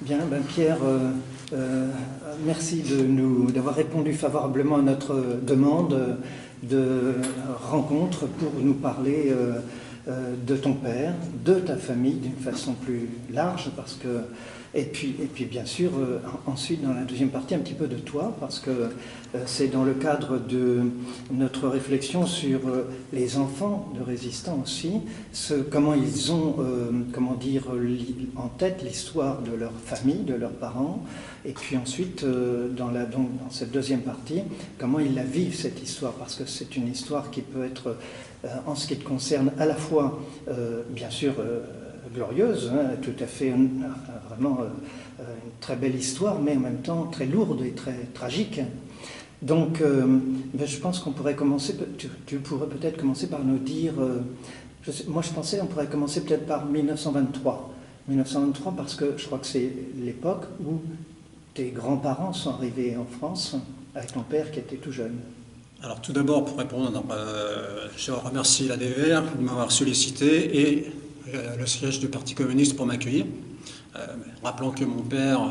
Bien, ben Pierre, merci d'avoir répondu favorablement à notre demande de rencontre pour nous parler de ton père, de ta famille d'une façon plus large, parce que et puis bien sûr ensuite dans la deuxième partie un petit peu de toi, parce que c'est dans le cadre de notre réflexion sur les enfants de résistants aussi, comment ils ont en tête l'histoire de leur famille, de leurs parents, et puis ensuite dans cette deuxième partie, comment ils la vivent cette histoire, parce que c'est une histoire qui peut être en ce qui te concerne à la fois bien sûr glorieuse, hein, tout à fait vraiment une très belle histoire, mais en même temps très lourde et très tragique. Donc je pense qu'on pourrait commencer, tu pourrais peut-être commencer par nous dire, moi je pensais on pourrait commencer peut-être par 1923. 1923 parce que je crois que c'est l'époque où tes grands-parents sont arrivés en France avec ton père qui était tout jeune. Alors tout d'abord, pour répondre, je remercie la DVR de m'avoir sollicité et le siège du Parti communiste pour m'accueillir. Rappelons que mon père,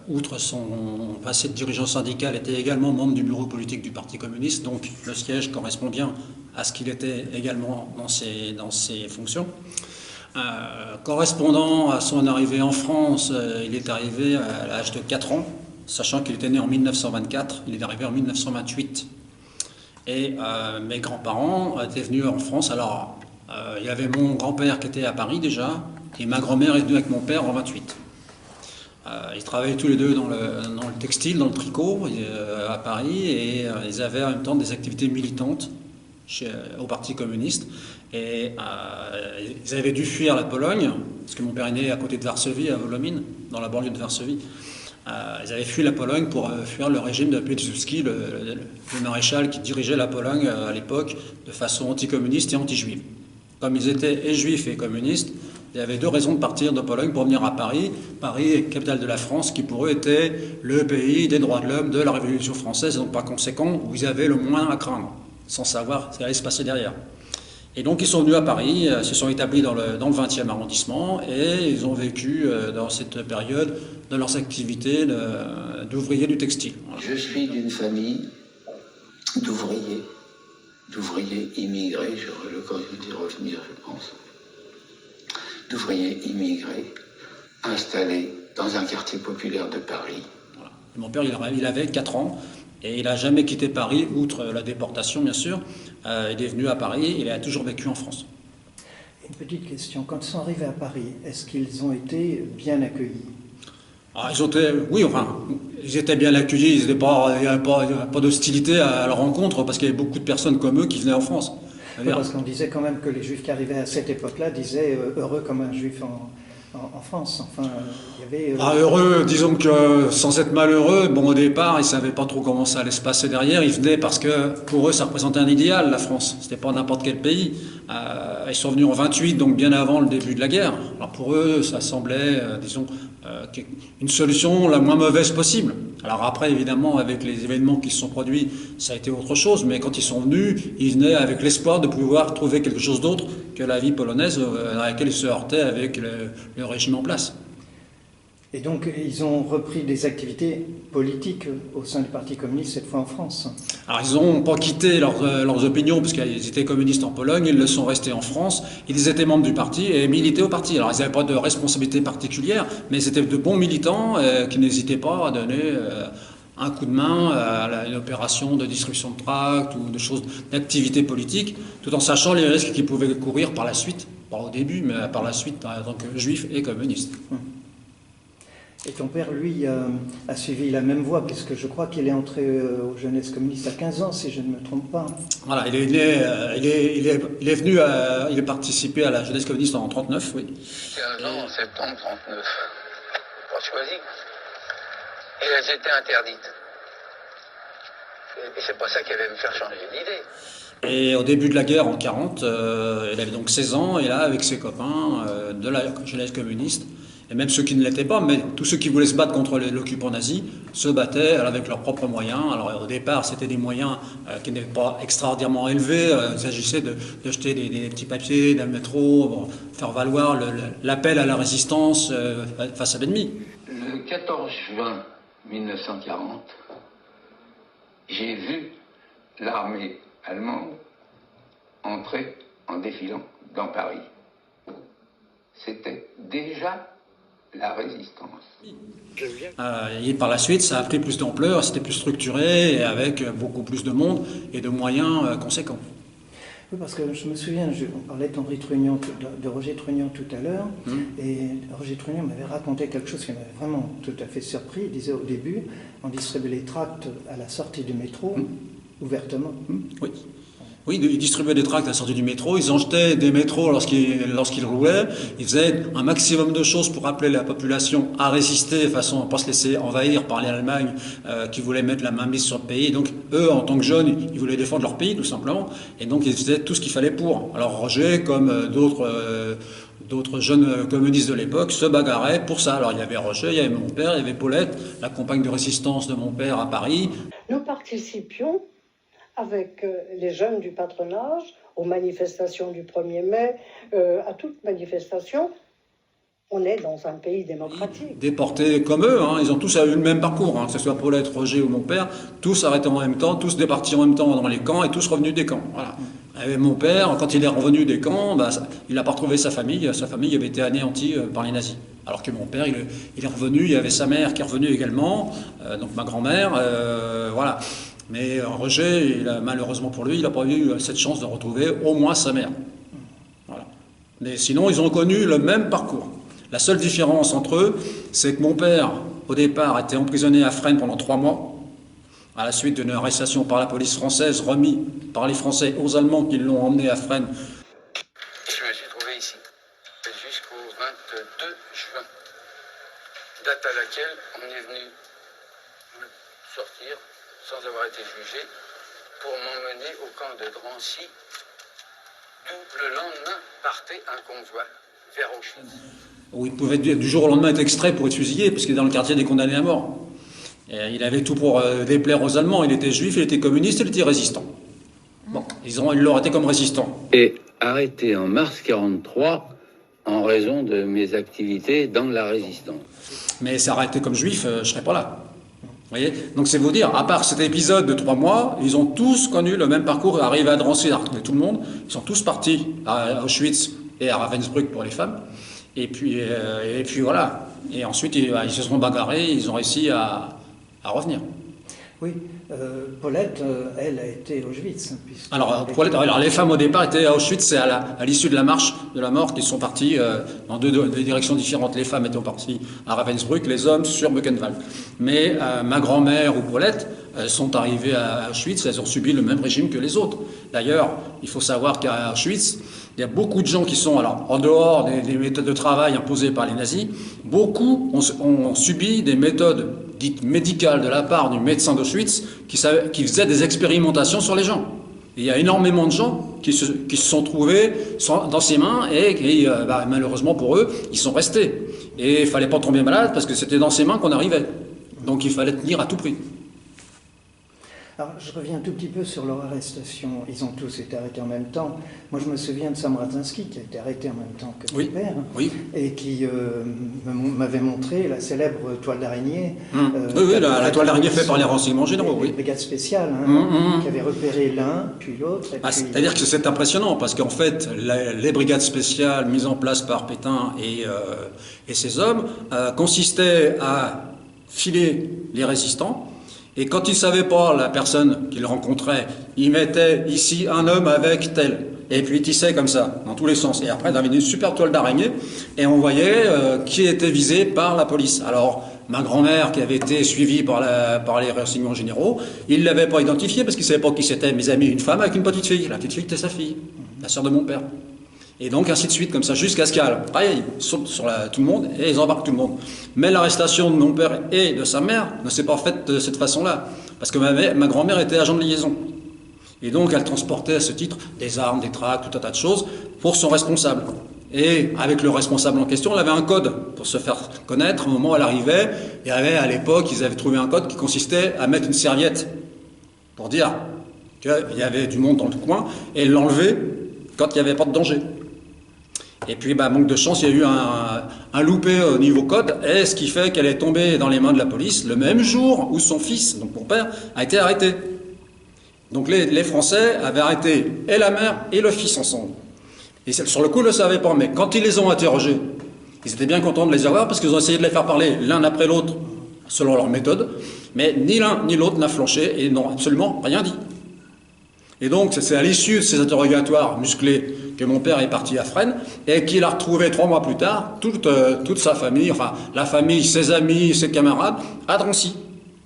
outre son passé de dirigeant syndical, était également membre du bureau politique du Parti communiste, donc le siège correspond bien à ce qu'il était également dans ses fonctions. Correspondant à son arrivée en France, il est arrivé à l'âge de 4 ans, sachant qu'il était né en 1924, il est arrivé en 1928. Et mes grands-parents étaient venus en France. Alors, il y avait mon grand-père qui était à Paris déjà, et ma grand-mère est venue avec mon père en 28. Ils travaillaient tous les deux dans le textile, dans le tricot, à Paris, et ils avaient en même temps des activités militantes au Parti communiste. Et ils avaient dû fuir la Pologne, parce que mon père est né à côté de Varsovie, à Wolomine, dans la banlieue de Varsovie. Ils avaient fui la Pologne pour fuir le régime de Piłsudski, le maréchal qui dirigeait la Pologne à l'époque de façon anticommuniste et anti-juive. Comme ils étaient et juifs et communistes, il y avait 2 raisons de partir de Pologne pour venir à Paris. Paris, capitale de la France, qui pour eux était le pays des droits de l'homme, de la Révolution française, et donc par conséquent où ils avaient le moins à craindre, sans savoir ce qui allait se passer derrière. Et donc ils sont venus à Paris, se sont établis dans le 20e arrondissement, et ils ont vécu dans cette période de leurs activités d'ouvriers du textile. Voilà. Je suis d'une famille d'ouvriers immigrés, j'aurai l'occasion d'y revenir, je pense, d'ouvriers immigrés installés dans un quartier populaire de Paris. Voilà. Et mon père, il avait 4 ans, et il n'a jamais quitté Paris, outre la déportation bien sûr. Il est venu à Paris, il a toujours vécu en France. Une petite question, quand ils sont arrivés à Paris, est-ce qu'ils ont été bien accueillis ? Ils étaient bien accueillis, il n'y avait pas d'hostilité à leur rencontre, parce qu'il y avait beaucoup de personnes comme eux qui venaient en France. Oui, parce qu'on disait quand même que les juifs qui arrivaient à cette époque-là disaient heureux comme un juif en France. Enfin, il y avait... heureux, disons que sans être malheureux, au départ, ils ne savaient pas trop comment ça allait se passer derrière. Ils venaient parce que pour eux, ça représentait un idéal, la France. C'était pas n'importe quel pays. Ils sont venus en 28, donc bien avant le début de la guerre. Alors pour eux, ça semblait, une solution la moins mauvaise possible. Alors après, évidemment, avec les événements qui se sont produits, ça a été autre chose, mais quand ils sont venus, ils venaient avec l'espoir de pouvoir trouver quelque chose d'autre que la vie polonaise dans laquelle ils se heurtaient avec le régime en place. Et donc, ils ont repris des activités politiques au sein du Parti communiste, cette fois en France. Alors, ils n'ont pas quitté leurs opinions, parce qu'ils étaient communistes en Pologne, ils le sont restés en France. Ils étaient membres du parti et militaient au parti. Alors, ils n'avaient pas de responsabilité particulière, mais c'était de bons militants qui n'hésitaient pas à donner un coup de main à une opération de distribution de tracts ou de choses d'activité politique, tout en sachant les risques qu'ils pouvaient courir par la suite, pas au début, mais par la suite en tant que juif et communiste. Et ton père, lui, a suivi la même voie, puisque je crois qu'il est entré aux jeunesses communistes à 15 ans, si je ne me trompe pas. Voilà, il est participé à la jeunesse communiste en 1939, oui. 15 ans en septembre 1939. Pas choisi. Et elles étaient interdites. Et c'est pas ça qui allait me faire changer d'idée. Et au début de la guerre, en 1940, il avait donc 16 ans, et là, avec ses copains de la jeunesse communiste, et même ceux qui ne l'étaient pas, mais tous ceux qui voulaient se battre contre l'occupant nazi, se battaient avec leurs propres moyens. Alors au départ, c'était des moyens qui n'étaient pas extraordinairement élevés. Il s'agissait de jeter des petits papiers dans le métro, faire valoir l'appel à la résistance face à l'ennemi. 14 juin 1940, j'ai vu l'armée allemande entrer en défilant dans Paris. C'était déjà la résistance. Et par la suite, ça a pris plus d'ampleur, c'était plus structuré, et avec beaucoup plus de monde et de moyens conséquents. Oui, parce que je me souviens, on parlait de Roger Trognon tout à l'heure, et Roger Trognon m'avait raconté quelque chose qui m'avait vraiment tout à fait surpris. Il disait au début, on distribuait les tracts à la sortie du métro, ouvertement. Oui. Oui, ils distribuaient des tracts à la sortie du métro, ils en jetaient des métros lorsqu'ils roulaient, ils faisaient un maximum de choses pour appeler la population à résister, de façon à ne pas se laisser envahir par l'Allemagne qui voulait mettre la main mise sur le pays. Donc eux, en tant que jeunes, ils voulaient défendre leur pays, tout simplement, et donc ils faisaient tout ce qu'il fallait pour. Alors Roger, comme d'autres jeunes communistes de l'époque, se bagarraient pour ça. Alors il y avait Roger, il y avait mon père, il y avait Paulette, la compagne de résistance de mon père à Paris. Nous participions avec les jeunes du patronage, aux manifestations du 1er mai, à toute manifestation. On est dans un pays démocratique. Déportés comme eux, hein, ils ont tous eu le même parcours, hein, que ce soit Paulette, Roger ou mon père, tous arrêtés en même temps, tous départis en même temps dans les camps et tous revenus des camps. Voilà. Et mon père, quand il est revenu des camps, il n'a pas retrouvé sa famille avait été anéantie par les nazis. Alors que mon père, il est revenu, il y avait sa mère qui est revenue également, donc ma grand-mère, voilà. Mais Roger, malheureusement pour lui, il n'a pas eu cette chance de retrouver au moins sa mère. Voilà. Mais sinon, ils ont connu le même parcours. La seule différence entre eux, c'est que mon père, au départ, était emprisonné à Fresnes pendant 3 mois, à la suite d'une arrestation par la police française, remis par les Français aux Allemands qui l'ont emmené à Fresnes. Je me suis trouvé ici jusqu'au 22 juin, date à laquelle on est venu me sortir sans avoir été jugé, pour m'emmener au camp de Drancy, d'où le lendemain partait un convoi vers Auschwitz. Où il pouvait du jour au lendemain être extrait pour être fusillé, parce qu'il est dans le quartier des condamnés à mort. Et il avait tout pour déplaire aux Allemands, il était juif, il était communiste, il était résistant. Bon, ils l'ont arrêté comme résistant. Et arrêté en mars 1943 en raison de mes activités dans la résistance. Mais s'arrêter comme juif, je ne serais pas là. Vous voyez, donc c'est vous dire, à part cet épisode de 3 mois, ils ont tous connu le même parcours, arrivé à Drancy, à retrouver tout le monde. Ils sont tous partis à Auschwitz et à Ravensbrück pour les femmes. Et puis voilà. Et ensuite, ils se sont bagarrés, ils ont réussi à revenir. Oui, Paulette, elle a été à Auschwitz. Alors, les femmes au départ étaient à Auschwitz, c'est à l'issue de la marche de la mort qu'ils sont partis dans deux directions différentes. Les femmes étaient parties à Ravensbrück, les hommes sur Buchenwald. Mais ma grand-mère ou Paulette sont arrivées à Auschwitz, elles ont subi le même régime que les autres. D'ailleurs, il faut savoir qu'à Auschwitz, il y a beaucoup de gens qui sont, alors en dehors des méthodes de travail imposées par les nazis, beaucoup ont subi des méthodes dites médicales de la part du médecin d'Auschwitz qui faisait des expérimentations sur les gens. Et il y a énormément de gens qui se sont trouvés dans ses mains et malheureusement pour eux, ils sont restés. Et il ne fallait pas tomber malade parce que c'était dans ses mains qu'on arrivait. Donc il fallait tenir à tout prix. Alors, je reviens un tout petit peu sur leur arrestation. Ils ont tous été arrêtés en même temps. Moi, je me souviens de Sam Radzinski, qui a été arrêté en même temps que mon père, et qui m'avait montré la célèbre toile d'araignée. La toile d'araignée faite par les renseignements généraux. Les brigades spéciales, qui avaient repéré l'un, puis l'autre. C'est-à-dire que c'est impressionnant, parce qu'en fait, les brigades spéciales mises en place par Pétain et ses hommes consistaient à filer les résistants. Et quand il ne savait pas la personne qu'il rencontrait, il mettait ici un homme avec tel. Et puis il tissait comme ça, dans tous les sens. Et après, il avait une super toile d'araignée, et on voyait qui était visé par la police. Alors, ma grand-mère, qui avait été suivie par les renseignements généraux, il ne l'avait pas identifiée parce qu'il ne savait pas qui c'était. Mes amis, une femme avec une petite fille. La petite fille, c'était sa fille, la sœur de mon père. Et donc ainsi de suite, comme ça, jusqu'à ce qu'elle saute sur tout le monde et ils embarquent tout le monde. Mais l'arrestation de mon père et de sa mère ne s'est pas faite de cette façon-là. Parce que ma grand-mère était agent de liaison. Et donc elle transportait à ce titre des armes, des tracts, tout un tas de choses pour son responsable. Et avec le responsable en question, elle avait un code pour se faire connaître au moment où elle arrivait. Et à l'époque, ils avaient trouvé un code qui consistait à mettre une serviette pour dire qu'il y avait du monde dans le coin et l'enlever quand il n'y avait pas de danger. Et puis, manque de chance, il y a eu un loupé au niveau code, et ce qui fait qu'elle est tombée dans les mains de la police le même jour où son fils, donc mon père, a été arrêté. Donc les Français avaient arrêté et la mère et le fils ensemble. Et sur le coup, ils ne le savaient pas, mais quand ils les ont interrogés, ils étaient bien contents de les avoir parce qu'ils ont essayé de les faire parler l'un après l'autre selon leur méthode, mais ni l'un ni l'autre n'a flanché et n'ont absolument rien dit. Et donc, c'est à l'issue de ces interrogatoires musclés que mon père est parti à Fresnes et qu'il a retrouvé 3 mois plus tard toute sa famille, enfin la famille, ses amis, ses camarades, à Drancy,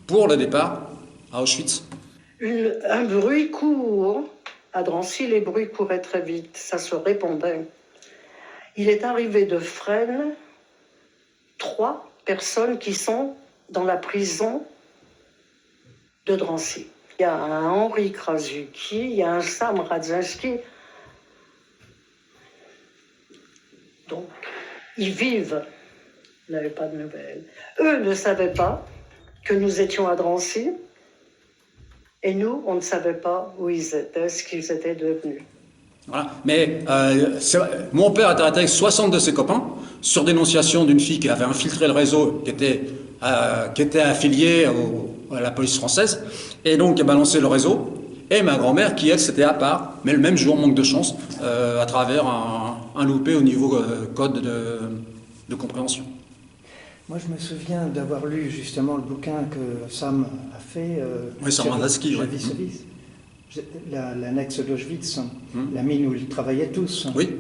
pour le départ à Auschwitz. Un bruit court. À Drancy, les bruits couraient très vite, ça se répandait. Il est arrivé de Fresnes 3 personnes qui sont dans la prison de Drancy. Il y a un Henri Krasuki, il y a un Sam Radzinski. Donc, ils vivent, ils n'avaient pas de nouvelles. Eux ne savaient pas que nous étions à Drancy, et nous, on ne savait pas où ils étaient, ce qu'ils étaient devenus. Voilà. Mais mon père était arrêté avec 60 de ses copains sur dénonciation d'une fille qui avait infiltré le réseau, qui était affiliée à la police française, et donc qui a balancé le réseau. Et ma grand-mère qui, elle, c'était à part, mais le même jour, manque de chance, à travers un loupé au niveau code de compréhension. Moi, je me souviens d'avoir lu justement le bouquin que Sam a fait. Oui, Sam Radzinski, oui. L'annexe d'Auschwitz, la mine où ils travaillaient tous. Oui,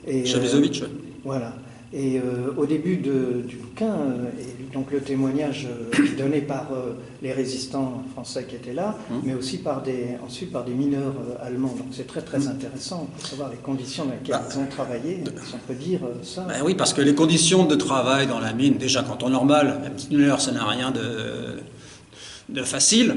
Javisovitch, oui. Voilà. Et au début du bouquin, et donc le témoignage donné par les résistants français qui étaient là, mais aussi ensuite par des mineurs allemands. Donc c'est très très intéressant pour savoir les conditions dans lesquelles ils ont travaillé, si on peut dire ça. Oui, parce que les conditions de travail dans la mine, déjà quand on normal, un petit mineur, ça n'a rien de facile,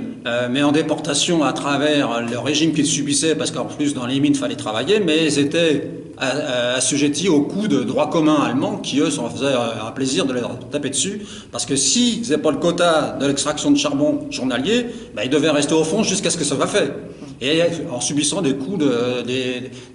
mais en déportation à travers le régime qu'ils subissaient, parce qu'en plus dans les mines il fallait travailler, mais ils étaient assujettis au coup de droit commun allemand qui eux s'en faisaient un plaisir de leur taper dessus, parce que s'ils n'avaient pas le quota de l'extraction de charbon journalier, ils devaient rester au fond jusqu'à ce que ça soit fait, et en subissant des coups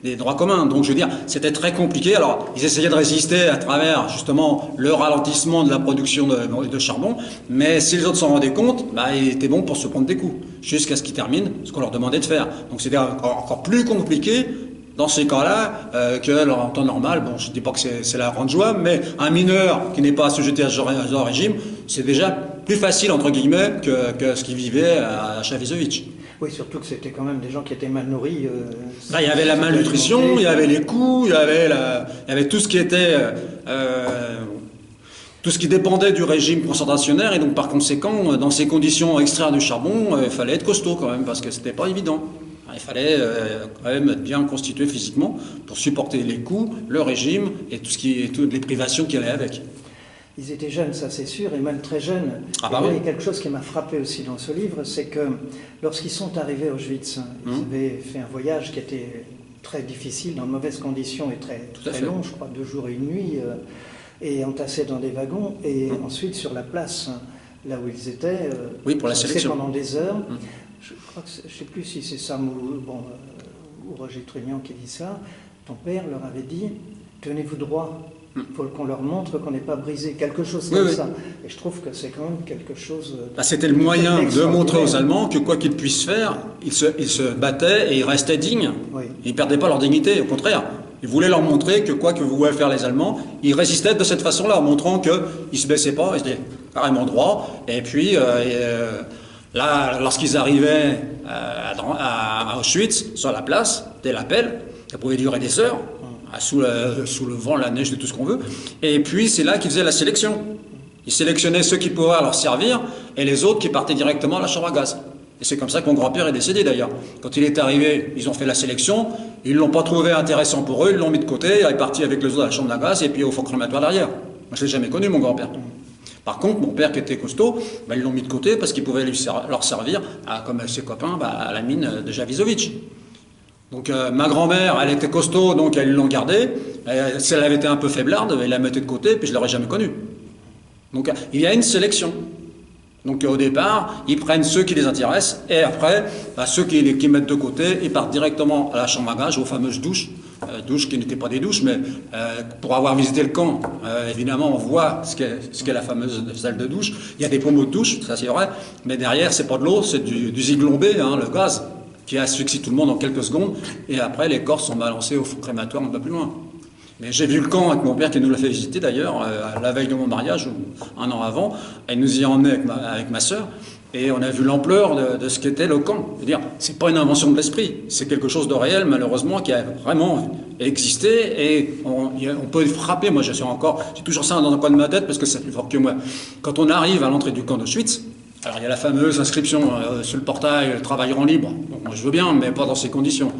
des droits communs. Donc je veux dire, c'était très compliqué. Alors ils essayaient de résister à travers justement le ralentissement de la production de charbon, mais si les autres s'en rendaient compte, ils étaient bons pour se prendre des coups, jusqu'à ce qu'ils terminent ce qu'on leur demandait de faire. Donc c'était encore plus compliqué dans ces cas-là que en temps normal. Bon, je ne dis pas que c'est la grande joie, mais un mineur qui n'est pas assujetti à ce régime, c'est déjà plus facile, entre guillemets, que ce qu'il vivait à Javisovitch. Oui, surtout que c'était quand même des gens qui étaient mal nourris. Il y avait la malnutrition, il y avait les coups, il y avait tout ce qui était... tout ce qui dépendait du régime concentrationnaire, et donc par conséquent, dans ces conditions, extraire du charbon, il fallait être costaud quand même, parce que c'était pas évident. Il fallait quand même être bien constitué physiquement pour supporter les coups, le régime et toutes les privations qui allaient avec. Ils étaient jeunes, ça c'est sûr, et même très jeunes. Ah bah oui. Il y a quelque chose qui m'a frappé aussi dans ce livre, c'est que lorsqu'ils sont arrivés à Auschwitz, ils avaient fait un voyage qui était très difficile, dans de mauvaises conditions et très long, je crois, 2 jours et 1 nuit, et entassés dans des wagons, et ensuite sur la place, là où ils étaient, oui, pour la sélection. pendant des heures. Je crois que je ne sais plus si c'est Sam ou Roger Trugnan qui dit ça. Ton père leur avait dit, tenez-vous droit. Il faut qu'on leur montre qu'on n'est pas brisé, quelque chose comme ça. Et je trouve que c'est quand même quelque chose... C'était le moyen de montrer aux Allemands que quoi qu'ils puissent faire, ils se battaient et ils restaient dignes. Oui. Ils ne perdaient pas leur dignité, au contraire. Ils voulaient leur montrer que quoi que voulaient faire les Allemands, ils résistaient de cette façon-là, en montrant qu'ils ne se baissaient pas, ils étaient carrément droits. Et puis, là, lorsqu'ils arrivaient à Auschwitz, sur la place, dès l'appel, ça pouvait durer des heures, sous le vent, la neige, de tout ce qu'on veut. Et puis, c'est là qu'ils faisaient la sélection. Ils sélectionnaient ceux qui pouvaient leur servir et les autres qui partaient directement à la chambre à gaz. Et c'est comme ça que mon grand-père est décédé d'ailleurs. Quand il est arrivé, ils ont fait la sélection, ils ne l'ont pas trouvé intéressant pour eux, ils l'ont mis de côté, il est parti avec les autres à la chambre à gaz et puis au four crématoire derrière. Moi, je ne l'ai jamais connu, mon grand-père. Par contre, mon père qui était costaud, ils l'ont mis de côté parce qu'il pouvait leur servir, comme ses copains, à la mine de Javisovitch. Donc ma grand-mère, elle était costaud, donc ils l'ont gardée. Si elle avait été un peu faiblarde, ils la mettaient de côté, puis je ne l'aurais jamais connue. Donc il y a une sélection. Donc au départ, ils prennent ceux qui les intéressent, et après, ceux qui mettent de côté, ils partent directement à la chambre à gaz, aux fameuses douches, douches qui n'étaient pas des douches, mais pour avoir visité le camp, évidemment, on voit ce qu'est la fameuse salle de douche. Il y a des pommeaux de douche, ça c'est vrai, mais derrière, c'est pas de l'eau, c'est du zyglon-B, le gaz, qui asphyxie tout le monde en quelques secondes, et après, les corps sont balancés au fond crématoire un peu plus loin. Mais j'ai vu le camp avec mon père qui nous l'a fait visiter d'ailleurs, la veille de mon mariage, ou un an avant, et il nous y a emmené avec ma sœur. Et on a vu l'ampleur de ce qu'était le camp. Je veux dire, c'est pas une invention de l'esprit, c'est quelque chose de réel, malheureusement, qui a vraiment existé, et on peut frapper. Moi, j'ai toujours ça dans un coin de ma tête, parce que c'est plus fort que moi. Quand on arrive à l'entrée du camp d'Auschwitz, alors il y a la fameuse inscription sur le portail, travailleront libre. Bon, moi, je veux bien, mais pas dans ces conditions.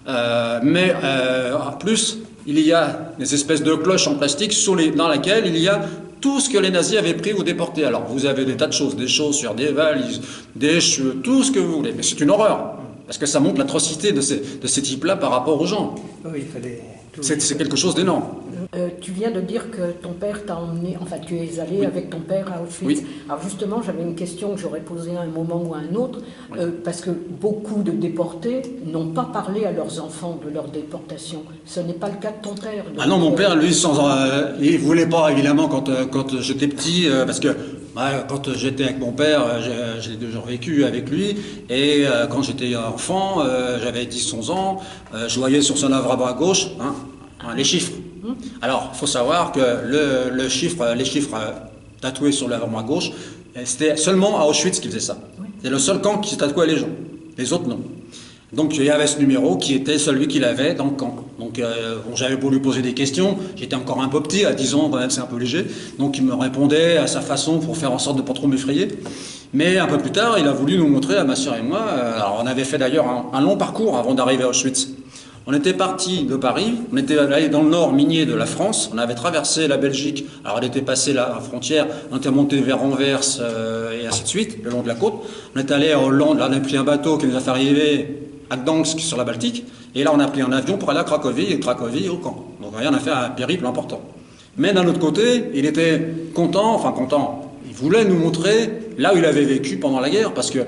En plus, il y a des espèces de cloches en plastique dans lesquelles il y a tout ce que les nazis avaient pris ou déporté. Alors, vous avez des tas de choses, des chaussures, des valises, des cheveux, tout ce que vous voulez. Mais c'est une horreur, parce que ça montre l'atrocité de ces types-là par rapport aux gens. Oui, il fallait... C'est quelque chose d'énorme. Tu viens de dire que ton père t'a emmené, enfin tu es allé avec ton père à Auschwitz. Oui. Alors justement, j'avais une question que j'aurais posée à un moment ou à un autre, parce que beaucoup de déportés n'ont pas parlé à leurs enfants de leur déportation. Ce n'est pas le cas de ton père. Ah non, mon père, lui, il voulait pas, évidemment, quand j'étais petit, parce que quand j'étais avec mon père, j'ai toujours vécu avec lui, et quand j'étais enfant, j'avais 10-11 ans, je voyais sur son avant-bras gauche les chiffres. Alors, il faut savoir que les chiffres tatoués sur l'avant-bras gauche, c'était seulement à Auschwitz qui faisait ça. C'est le seul camp qui tatouait les gens, les autres non. Donc il y avait ce numéro qui était celui qu'il avait dans le camp. Donc j'avais beau lui poser des questions, j'étais encore un peu petit, à 10 ans quand même c'est un peu léger, donc il me répondait à sa façon pour faire en sorte de ne pas trop m'effrayer. Mais un peu plus tard, il a voulu nous montrer à ma soeur et moi, alors on avait fait d'ailleurs un long parcours avant d'arriver à Auschwitz. On était parti de Paris, on était allé dans le nord minier de la France, on avait traversé la Belgique, alors elle était passée la frontière, on était monté vers Anvers et ainsi de suite, le long de la côte. On est allé à Hollande, là on a pris un bateau qui nous a fait arriver à Gdansk sur la Baltique, et là on a pris un avion pour aller à Cracovie, et Cracovie au camp. Donc on a fait un périple important. Mais d'un autre côté, il était content, il voulait nous montrer là où il avait vécu pendant la guerre, parce que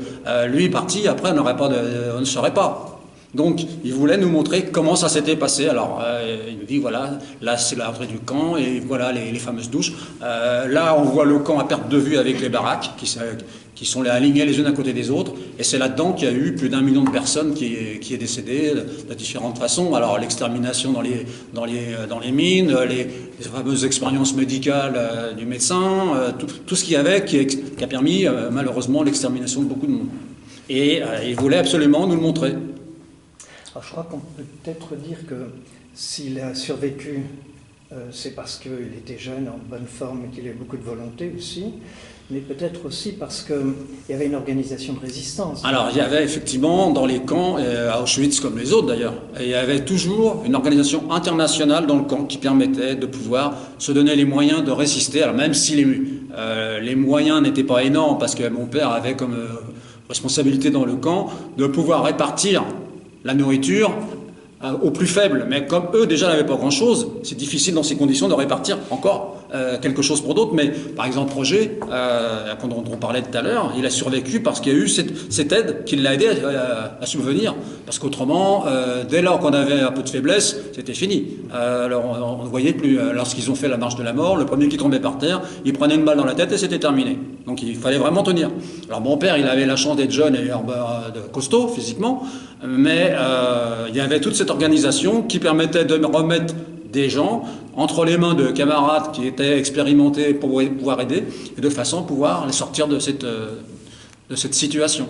lui parti, après on ne saurait pas. Donc, il voulait nous montrer comment ça s'était passé. Alors, il nous dit, voilà, là, c'est l'entrée du camp, et voilà les fameuses douches. Là, on voit le camp à perte de vue avec les baraques, qui sont alignées les unes à côté des autres. Et c'est là-dedans qu'il y a eu plus d'1 million de personnes qui est décédé de différentes façons. Alors, l'extermination dans les mines, les fameuses expériences médicales du médecin, tout ce qu'il y avait qui a permis, malheureusement, l'extermination de beaucoup de monde. Et il voulait absolument nous le montrer. Alors, je crois qu'on peut peut-être dire que s'il a survécu, c'est parce qu'il était jeune, en bonne forme et qu'il avait beaucoup de volonté aussi, mais peut-être aussi parce qu'il y avait une organisation de résistance. Alors, il y avait effectivement dans les camps, à Auschwitz comme les autres d'ailleurs, il y avait toujours une organisation internationale dans le camp qui permettait de pouvoir se donner les moyens de résister. Alors, même si les moyens n'étaient pas énormes, parce que mon père avait comme responsabilité dans le camp de pouvoir répartir la nourriture aux plus faibles. Mais comme eux déjà n'avaient pas grand-chose, c'est difficile dans ces conditions de répartir encore quelque chose pour d'autres. Mais par exemple, Roger, dont on parlait tout à l'heure, il a survécu parce qu'il y a eu cette aide qui l'a aidé à subvenir. Parce qu'autrement, dès lors qu'on avait un peu de faiblesse, c'était fini. Alors on ne voyait plus. Lorsqu'ils ont fait la marche de la mort, le premier qui tombait par terre, il prenait une balle dans la tête et c'était terminé. Donc il fallait vraiment tenir. Alors mon père, il avait la chance d'être jeune et costaud physiquement, mais il y avait toute cette organisation qui permettait de remettre des gens entre les mains de camarades qui étaient expérimentés pour pouvoir aider, et de façon à pouvoir les sortir de cette situation.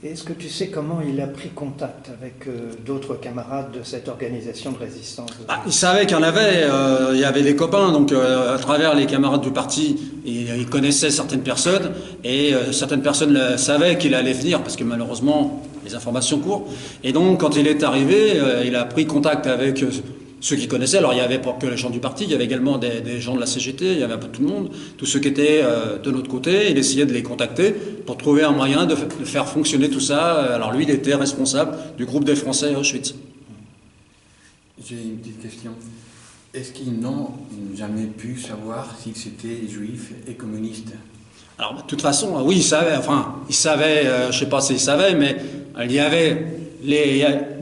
Est-ce que tu sais comment il a pris contact avec d'autres camarades de cette organisation de résistance? Il savait qu'il y en avait, il y avait des copains, donc à travers les camarades du parti, il connaissait certaines personnes, et certaines personnes savaient qu'il allait venir, parce que malheureusement, les informations courent. Et donc, quand il est arrivé, il a pris contact avec ceux qui connaissaient. Alors, il n'y avait pas que les gens du parti, il y avait également des gens de la CGT, il y avait un peu tout le monde, tous ceux qui étaient de l'autre côté. Il essayait de les contacter pour trouver un moyen de faire fonctionner tout ça. Alors, lui, il était responsable du groupe des Français à Auschwitz. J'ai une petite question. Est-ce qu'ils n'ont jamais pu savoir s'ils étaient juifs et communistes? Alors, de toute façon, oui, il savait, je ne sais pas s'il savait, mais il y avait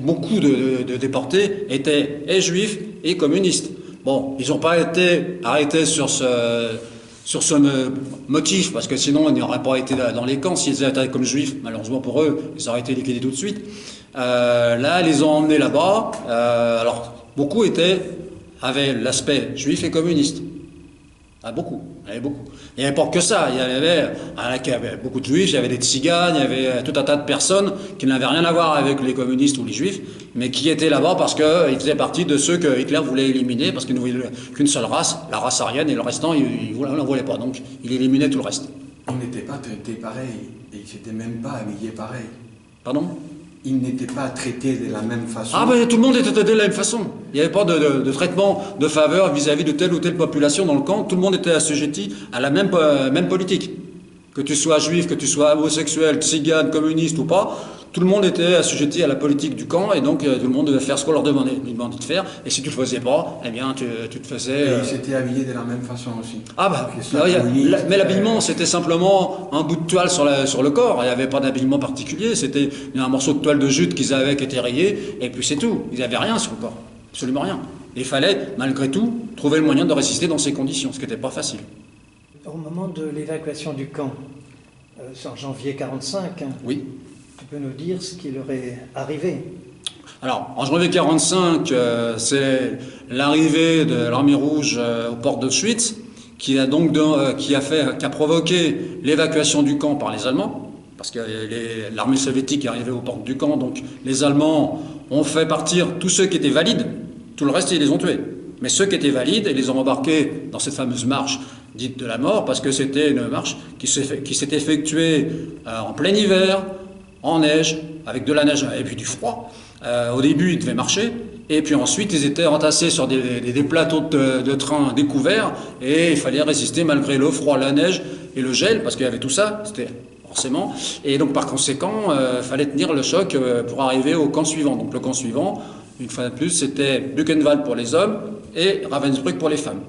beaucoup de déportés étaient et juifs et communistes. Bon, ils n'ont pas été arrêtés sur ce motif, parce que sinon ils n'auraient pas été dans les camps. S'ils étaient comme juifs, malheureusement pour eux, ils auraient été liquidés tout de suite. Là, ils les ont emmenés là-bas. Alors, beaucoup avaient l'aspect juif et communiste. Beaucoup. Il y avait beaucoup. Il n'y avait pas que ça. Il y avait beaucoup de juifs, il y avait des tziganes, il y avait tout un tas de personnes qui n'avaient rien à voir avec les communistes ou les juifs, mais qui étaient là-bas parce qu'ils faisaient partie de ceux que Hitler voulait éliminer, parce qu'il ne voulait qu'une seule race, la race aryenne, et le restant, il n'en voulait pas. Donc, il éliminait tout le reste. Ils n'étaient pas traités pareil, et ils ne s'étaient même pas habillés pareil. Pardon ? Ils n'étaient pas traités de la même façon. Ah ben tout le monde était traité de la même façon. Il n'y avait pas de traitement de faveur vis-à-vis de telle ou telle population dans le camp. Tout le monde était assujetti à la même politique. Que tu sois juif, que tu sois homosexuel, tzigane, communiste ou pas, tout le monde était assujetti à la politique du camp, et donc tout le monde devait faire ce qu'on leur demandait de faire. Et si tu ne le faisais pas, eh bien tu te faisais... Et ils s'étaient habillés de la même façon aussi. Ah bah, mais l'habillement, c'était simplement un bout de toile sur le corps. Il n'y avait pas d'habillement particulier. C'était un morceau de toile de jute qu'ils avaient qui était rayé, et puis c'est tout. Ils n'avaient rien sur le corps, absolument rien. Il fallait, malgré tout, trouver le moyen de résister dans ces conditions, ce qui n'était pas facile. Au moment de l'évacuation du camp, en janvier 1945, oui. Tu peux nous dire ce qui leur est arrivé? Alors, en janvier 1945, c'est l'arrivée de l'armée rouge aux portes d'Auschwitz qui a provoqué l'évacuation du camp par les Allemands, parce que l'armée soviétique est arrivée aux portes du camp, donc les Allemands ont fait partir tous ceux qui étaient valides, tout le reste ils les ont tués. Mais ceux qui étaient valides, ils les ont embarqués dans cette fameuse marche dite de la mort, parce que c'était une marche qui s'est effectuée en plein hiver, en neige, avec de la neige et puis du froid. Au début, ils devaient marcher, et puis ensuite, ils étaient entassés sur des plateaux de train découverts, et il fallait résister malgré le froid, la neige et le gel, parce qu'il y avait tout ça, c'était forcément. Et donc, par conséquent, il fallait tenir le choc pour arriver au camp suivant. Donc, le camp suivant, une fois de plus, c'était Buchenwald pour les hommes et Ravensbrück pour les femmes.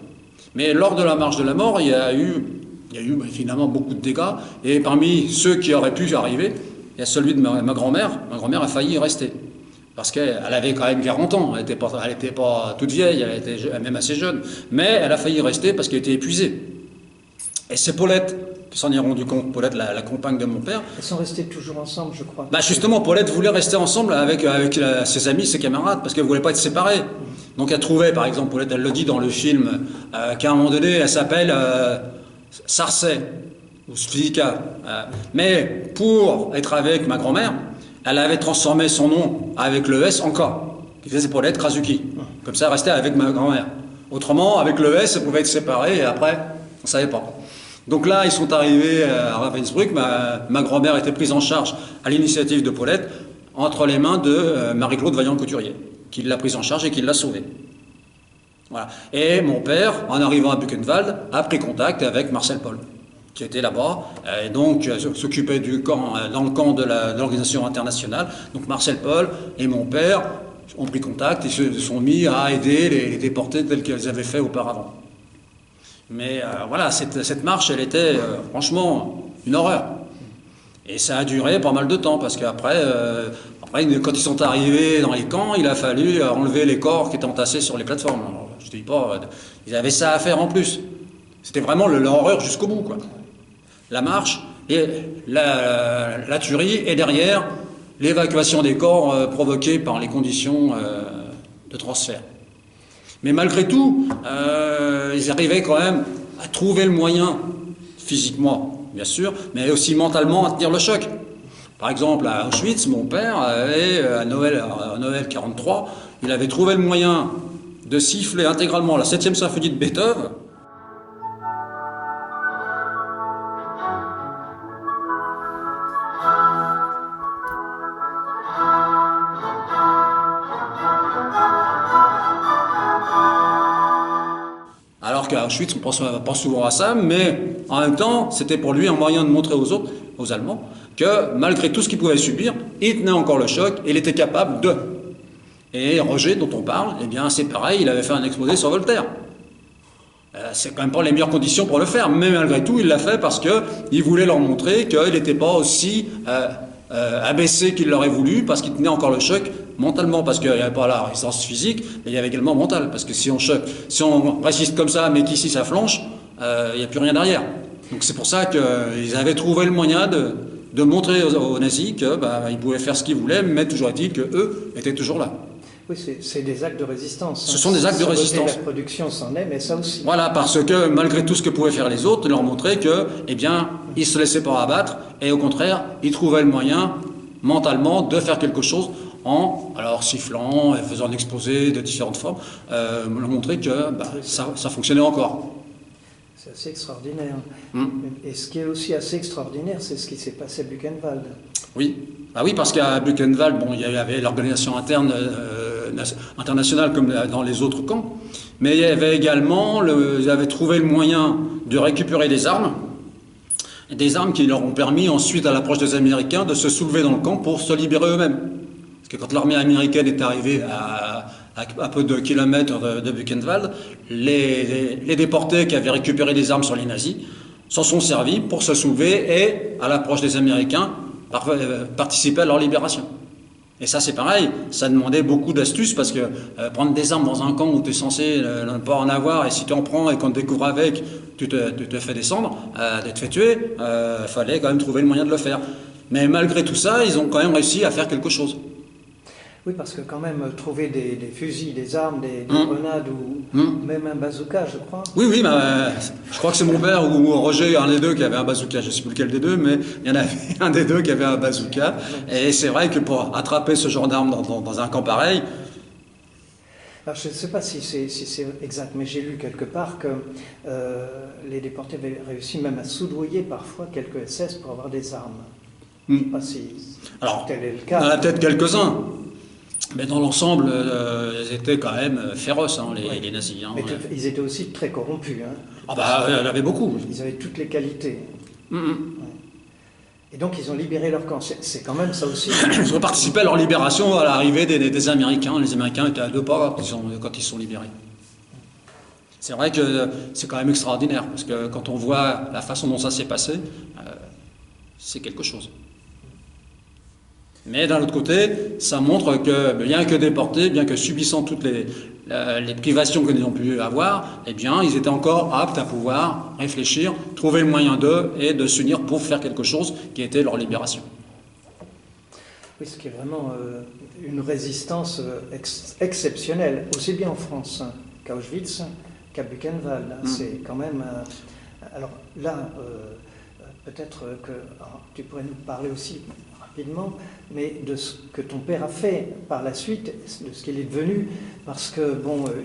Mais lors de la marche de la mort, il y a eu finalement beaucoup de dégâts, et parmi ceux qui auraient pu arriver, il y a celui de ma grand-mère. Ma grand-mère a failli y rester, parce qu'elle avait quand même 40 ans, elle n'était pas toute vieille, elle était même assez jeune, mais elle a failli y rester parce qu'elle était épuisée. Et c'est Paulette qui s'en est rendu compte, Paulette, la compagne de mon père. Ils sont restés toujours ensemble, je crois. Bah justement, Paulette voulait rester ensemble avec ses amis, ses camarades, parce qu'elle ne voulait pas être séparée. Donc elle trouvait, par exemple, Paulette, elle le dit dans le film, qu'à un moment donné, elle s'appelle Sarcey, ou Svika. Mais pour être avec ma grand-mère, elle avait transformé son nom avec le S en K, qui faisait Paulette Krasuki. Comme ça, elle restait avec ma grand-mère. Autrement, avec le S, elle pouvait être séparée, et après, on ne savait pas. Donc là, ils sont arrivés à Ravensbrück. Ma grand-mère était prise en charge à l'initiative de Paulette, entre les mains de Marie-Claude Vaillant-Couturier, qui l'a prise en charge et qui l'a sauvée. Voilà. Et mon père, en arrivant à Buchenwald, a pris contact avec Marcel Paul, qui était là-bas, et donc s'occupait du camp, dans le camp de l'organisation internationale. Donc Marcel Paul et mon père ont pris contact et se sont mis à aider les déportés tels qu'ils avaient fait auparavant. Mais voilà, cette marche, elle était franchement une horreur. Et ça a duré pas mal de temps, parce qu'après, quand ils sont arrivés dans les camps, il a fallu enlever les corps qui étaient entassés sur les plateformes. Alors, je ne dis pas, ils avaient ça à faire en plus. C'était vraiment l'horreur jusqu'au bout, quoi. La marche, et la tuerie, et derrière, l'évacuation des corps provoquée par les conditions de transfert. Mais malgré tout, ils arrivaient quand même à trouver le moyen, physiquement, bien sûr, mais aussi mentalement, à tenir le choc. Par exemple, à Auschwitz, mon père avait, à Noël 1943, il avait trouvé le moyen de siffler intégralement la 7e symphonie de Beethoven. Alors qu'à Auschwitz, on ne pense pas souvent à ça, mais en même temps, c'était pour lui un moyen de montrer aux autres, aux Allemands, que malgré tout ce qu'il pouvait subir, il tenait encore le choc et il était capable de. Et Roger, dont on parle, eh bien c'est pareil, il avait fait un exposé sur Voltaire. C'est quand même pas les meilleures conditions pour le faire, mais malgré tout, il l'a fait parce qu'il voulait leur montrer qu'il n'était pas aussi abaissé qu'il l'aurait voulu, parce qu'il tenait encore le choc mentalement, parce qu'il n'y avait pas la résistance physique, mais il y avait également mentale, parce que si on résiste comme ça, mais qu'ici ça flanche, il n'y a plus rien derrière. Donc c'est pour ça qu'ils avaient trouvé le moyen de montrer aux nazis qu'ils pouvaient faire ce qu'ils voulaient, mais toujours est-il qu'eux étaient toujours là. Oui, c'est des actes de résistance. Ce sont des actes de résistance. La production s'en est, mais ça aussi. Voilà, parce que malgré tout ce que pouvaient faire les autres, leur montrer que, ils se laissaient pas abattre, et au contraire, ils trouvaient le moyen, mentalement, de faire quelque chose alors sifflant, et faisant un exposé de différentes formes, leur montrer que ça fonctionnait encore. C'est assez extraordinaire. Et ce qui est aussi assez extraordinaire, c'est ce qui s'est passé à Buchenwald. Oui. Ah oui, parce qu'à Buchenwald, il y avait l'organisation interne internationale comme dans les autres camps, mais il y avait également, ils avaient trouvé le moyen de récupérer des armes qui leur ont permis ensuite, à l'approche des Américains, de se soulever dans le camp pour se libérer eux-mêmes. Parce que quand l'armée américaine est arrivée à peu de kilomètres de Buchenwald, les déportés qui avaient récupéré des armes sur les nazis s'en sont servis pour se soulever et, à l'approche des Américains, participer à leur libération. Et ça, c'est pareil, ça demandait beaucoup d'astuces, parce que prendre des armes dans un camp où tu es censé ne pas en avoir, et si tu en prends et qu'on te découvre avec, tu te fais descendre, tu te fais tuer, il fallait quand même trouver le moyen de le faire. Mais malgré tout ça, ils ont quand même réussi à faire quelque chose. Oui, parce que quand même, trouver des fusils, des armes, des grenades ou même un bazooka, je crois. Oui, je crois que c'est mon père ou Roger, un des deux, qui avait un bazooka. Je ne sais plus lequel des deux, mais il y en avait un des deux qui avait un bazooka. Et c'est vrai que pour attraper ce genre d'armes dans un camp pareil... Alors, je ne sais pas si c'est exact, mais j'ai lu quelque part que les déportés avaient réussi même à soudoyer parfois quelques SS pour avoir des armes. Je ne sais pas si tel est le cas. Il y en a peut-être quelques-uns. Mais dans l'ensemble, ils étaient quand même féroces, les nazis. Mais ils étaient aussi très corrompus. Il y en avait beaucoup. Ils avaient toutes les qualités. Ouais. Et donc, ils ont libéré leur camp. C'est quand même ça aussi. Ils ont participé à leur libération à l'arrivée des Américains. Les Américains étaient à 2 pas quand ils sont libérés. C'est vrai que c'est quand même extraordinaire, parce que quand on voit la façon dont ça s'est passé, c'est quelque chose. Mais d'un autre côté, ça montre que, bien que déportés, bien que subissant toutes les privations qu'ils ont pu avoir, ils étaient encore aptes à pouvoir réfléchir, trouver le moyen d'eux et de s'unir pour faire quelque chose qui était leur libération. Oui, ce qui est vraiment une résistance exceptionnelle, aussi bien en France qu'à Auschwitz, qu'à Buchenwald. C'est quand même... alors là, peut-être que tu pourrais nous parler aussi rapidement, mais de ce que ton père a fait par la suite, de ce qu'il est devenu, parce que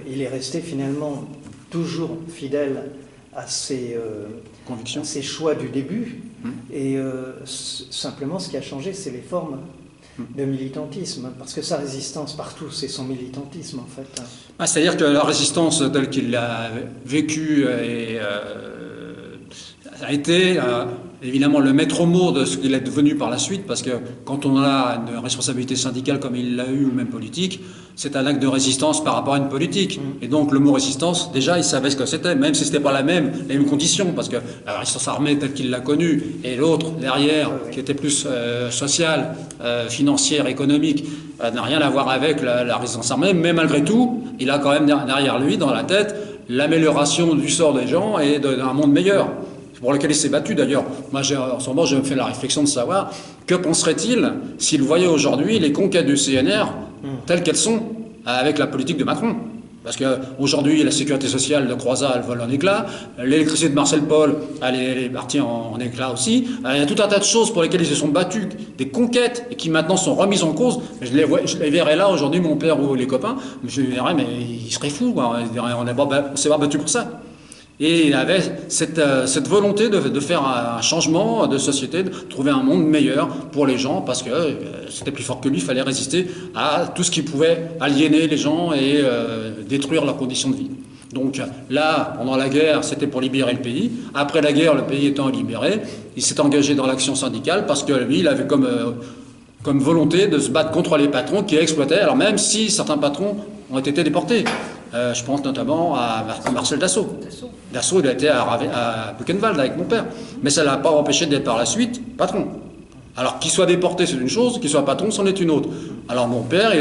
il est resté finalement toujours fidèle à ses convictions, à ses choix du début, et simplement ce qui a changé, c'est les formes de militantisme, parce que sa résistance partout, c'est son militantisme en fait. C'est-à-dire que la résistance telle qu'il l'a vécue a été évidemment le maître mot de ce qu'il est devenu par la suite, parce que quand on a une responsabilité syndicale comme il l'a eu, ou même politique, c'est un acte de résistance par rapport à une politique. Et donc le mot résistance, déjà il savait ce que c'était, même si ce n'était pas les mêmes conditions, parce que la résistance armée telle qu'il l'a connue, et l'autre derrière, qui était plus sociale, financière, économique, n'a rien à voir avec la résistance armée, mais malgré tout, il a quand même derrière lui, dans la tête, l'amélioration du sort des gens et d'un monde meilleur, pour lequel il s'est battu d'ailleurs. Moi, en ce moment, je me fais la réflexion de savoir que penserait-il s'il voyait aujourd'hui les conquêtes du CNR telles qu'elles sont avec la politique de Macron. Parce qu'aujourd'hui, la sécurité sociale de Croizat, elle vole en éclas, l'électricité de Marcel Paul, elle est partie en éclats aussi. Il y a tout un tas de choses pour lesquelles ils se sont battus, des conquêtes, et qui maintenant sont remises en cause. Je les verrais là aujourd'hui, mon père ou les copains, je les verrais, mais ils seraient fous, quoi. Ils diraient, on s'est pas battu pour ça. Et il avait cette volonté de faire un changement de société, de trouver un monde meilleur pour les gens, parce que c'était plus fort que lui, il fallait résister à tout ce qui pouvait aliéner les gens et détruire leurs conditions de vie. Donc là, pendant la guerre, c'était pour libérer le pays. Après la guerre, le pays étant libéré, il s'est engagé dans l'action syndicale, parce que lui, il avait comme volonté de se battre contre les patrons qui exploitaient, alors même si certains patrons ont été déportés. Je pense notamment à Marcel Dassault. Dassault, il a été à Buchenwald avec mon père. Mais ça ne l'a pas empêché d'être par la suite patron. Alors qu'il soit déporté, c'est une chose, qu'il soit patron, c'en est une autre. Alors mon père,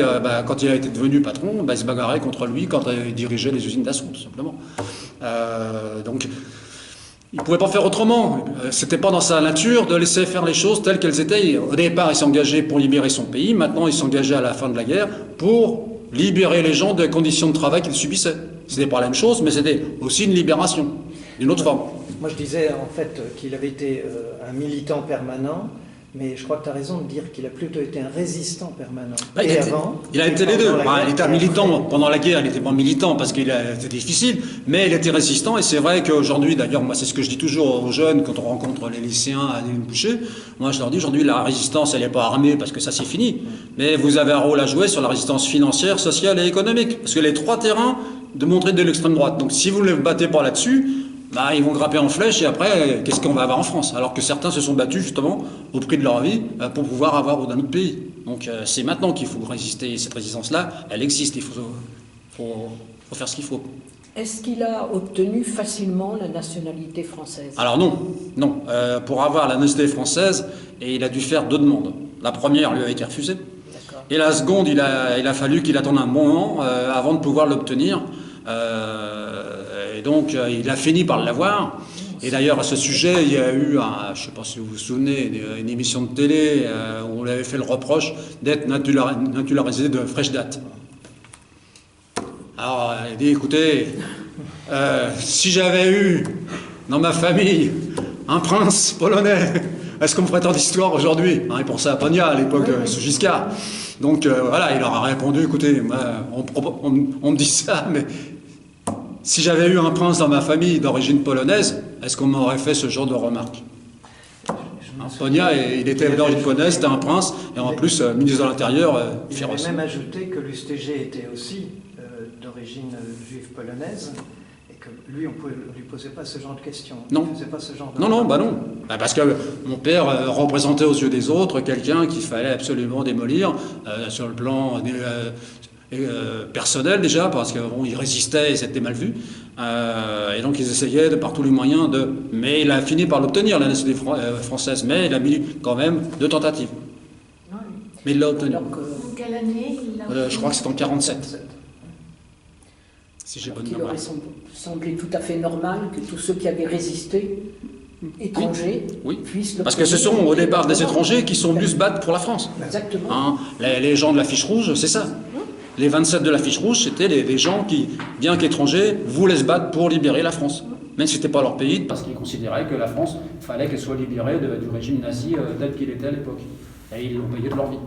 quand il a été devenu patron, il se bagarrait contre lui quand il dirigeait les usines Dassault, tout simplement. Donc il ne pouvait pas faire autrement. C'était pas dans sa nature de laisser faire les choses telles qu'elles étaient. Au départ, il s'engageait pour libérer son pays. Maintenant, il s'engageait à la fin de la guerre pour libérer les gens des conditions de travail qu'ils subissaient. C'était pas la même chose, mais c'était aussi une libération, d'une autre forme. Moi, je disais en fait qu'il avait été un militant permanent, mais je crois que tu as raison de dire qu'il a plutôt été un résistant permanent. Il a été les deux. Il était un militant pendant la guerre, il n'était pas militant parce qu'il était difficile, mais il était résistant. Et c'est vrai qu'aujourd'hui, d'ailleurs, moi, c'est ce que je dis toujours aux jeunes quand on rencontre les lycéens à Boucher. Moi, je leur dis aujourd'hui, la résistance, elle n'est pas armée parce que ça, c'est fini. Mais vous avez un rôle à jouer sur la résistance financière, sociale et économique. Parce que les trois terrains de montrer de l'extrême droite. Donc, si vous ne les battez pas là-dessus, ils vont grapper en flèche et après, qu'est-ce qu'on va avoir en France? Alors que certains se sont battus justement au prix de leur vie pour pouvoir avoir dans notre pays. Donc c'est maintenant qu'il faut résister. Cette résistance-là, elle existe. Il faut faire ce qu'il faut. Est-ce qu'il a obtenu facilement la nationalité française? Alors non. Pour avoir la nationalité française, il a dû faire 2 demandes. La première lui a été refusée. Et la seconde, il a fallu qu'il attende un moment avant de pouvoir l'obtenir. Et donc, il a fini par l'avoir. Et d'ailleurs, à ce sujet, il y a eu, je ne sais pas si vous vous souvenez, une émission de télé où on lui avait fait le reproche d'être naturalisé de fraîche date. Alors, il dit, écoutez, si j'avais eu dans ma famille un prince polonais, est-ce qu'on me ferait tant d'histoire aujourd'hui? Il pensait à Pogna à l'époque, sous Giscard. Donc voilà, il leur a répondu, écoutez, on me dit ça, mais si j'avais eu un prince dans ma famille d'origine polonaise, est-ce qu'on m'aurait fait ce genre de remarques? Pogna, il était d'origine polonaise, c'était un prince, et en plus, ministre de l'Intérieur, féroce. Il avait même ajouté que l'USTG était aussi d'origine juive polonaise, et que lui, on ne lui posait pas ce genre de questions. Non. Il faisait pas ce genre de non. Parce que mon père représentait aux yeux des autres quelqu'un qu'il fallait absolument démolir sur le plan personnel déjà, parce qu'il résistait et c'était mal vu. Et donc ils essayaient de par tous les moyens de... Mais il a fini par l'obtenir, la nationalité française, mais il a mis quand même 2 tentatives. Mais il l'a obtenu. En quelle année il l'a Je crois que c'est en 47. Si j'ai bonne Il mémoire. aurait semblé tout à fait normal que tous ceux qui avaient résisté, étrangers, puissent le... Parce que ce sont au départ des étrangers qui sont venus se battre pour la France. Exactement. Les gens de la fiche rouge, c'est ça. Les 27 de la fiche rouge, c'était des gens qui, bien qu'étrangers, voulaient se battre pour libérer la France. Même si ce n'était pas leur pays, parce qu'ils considéraient que la France, il fallait qu'elle soit libérée du régime nazi tel qu'il était à l'époque. Et ils l'ont payé de leur vie.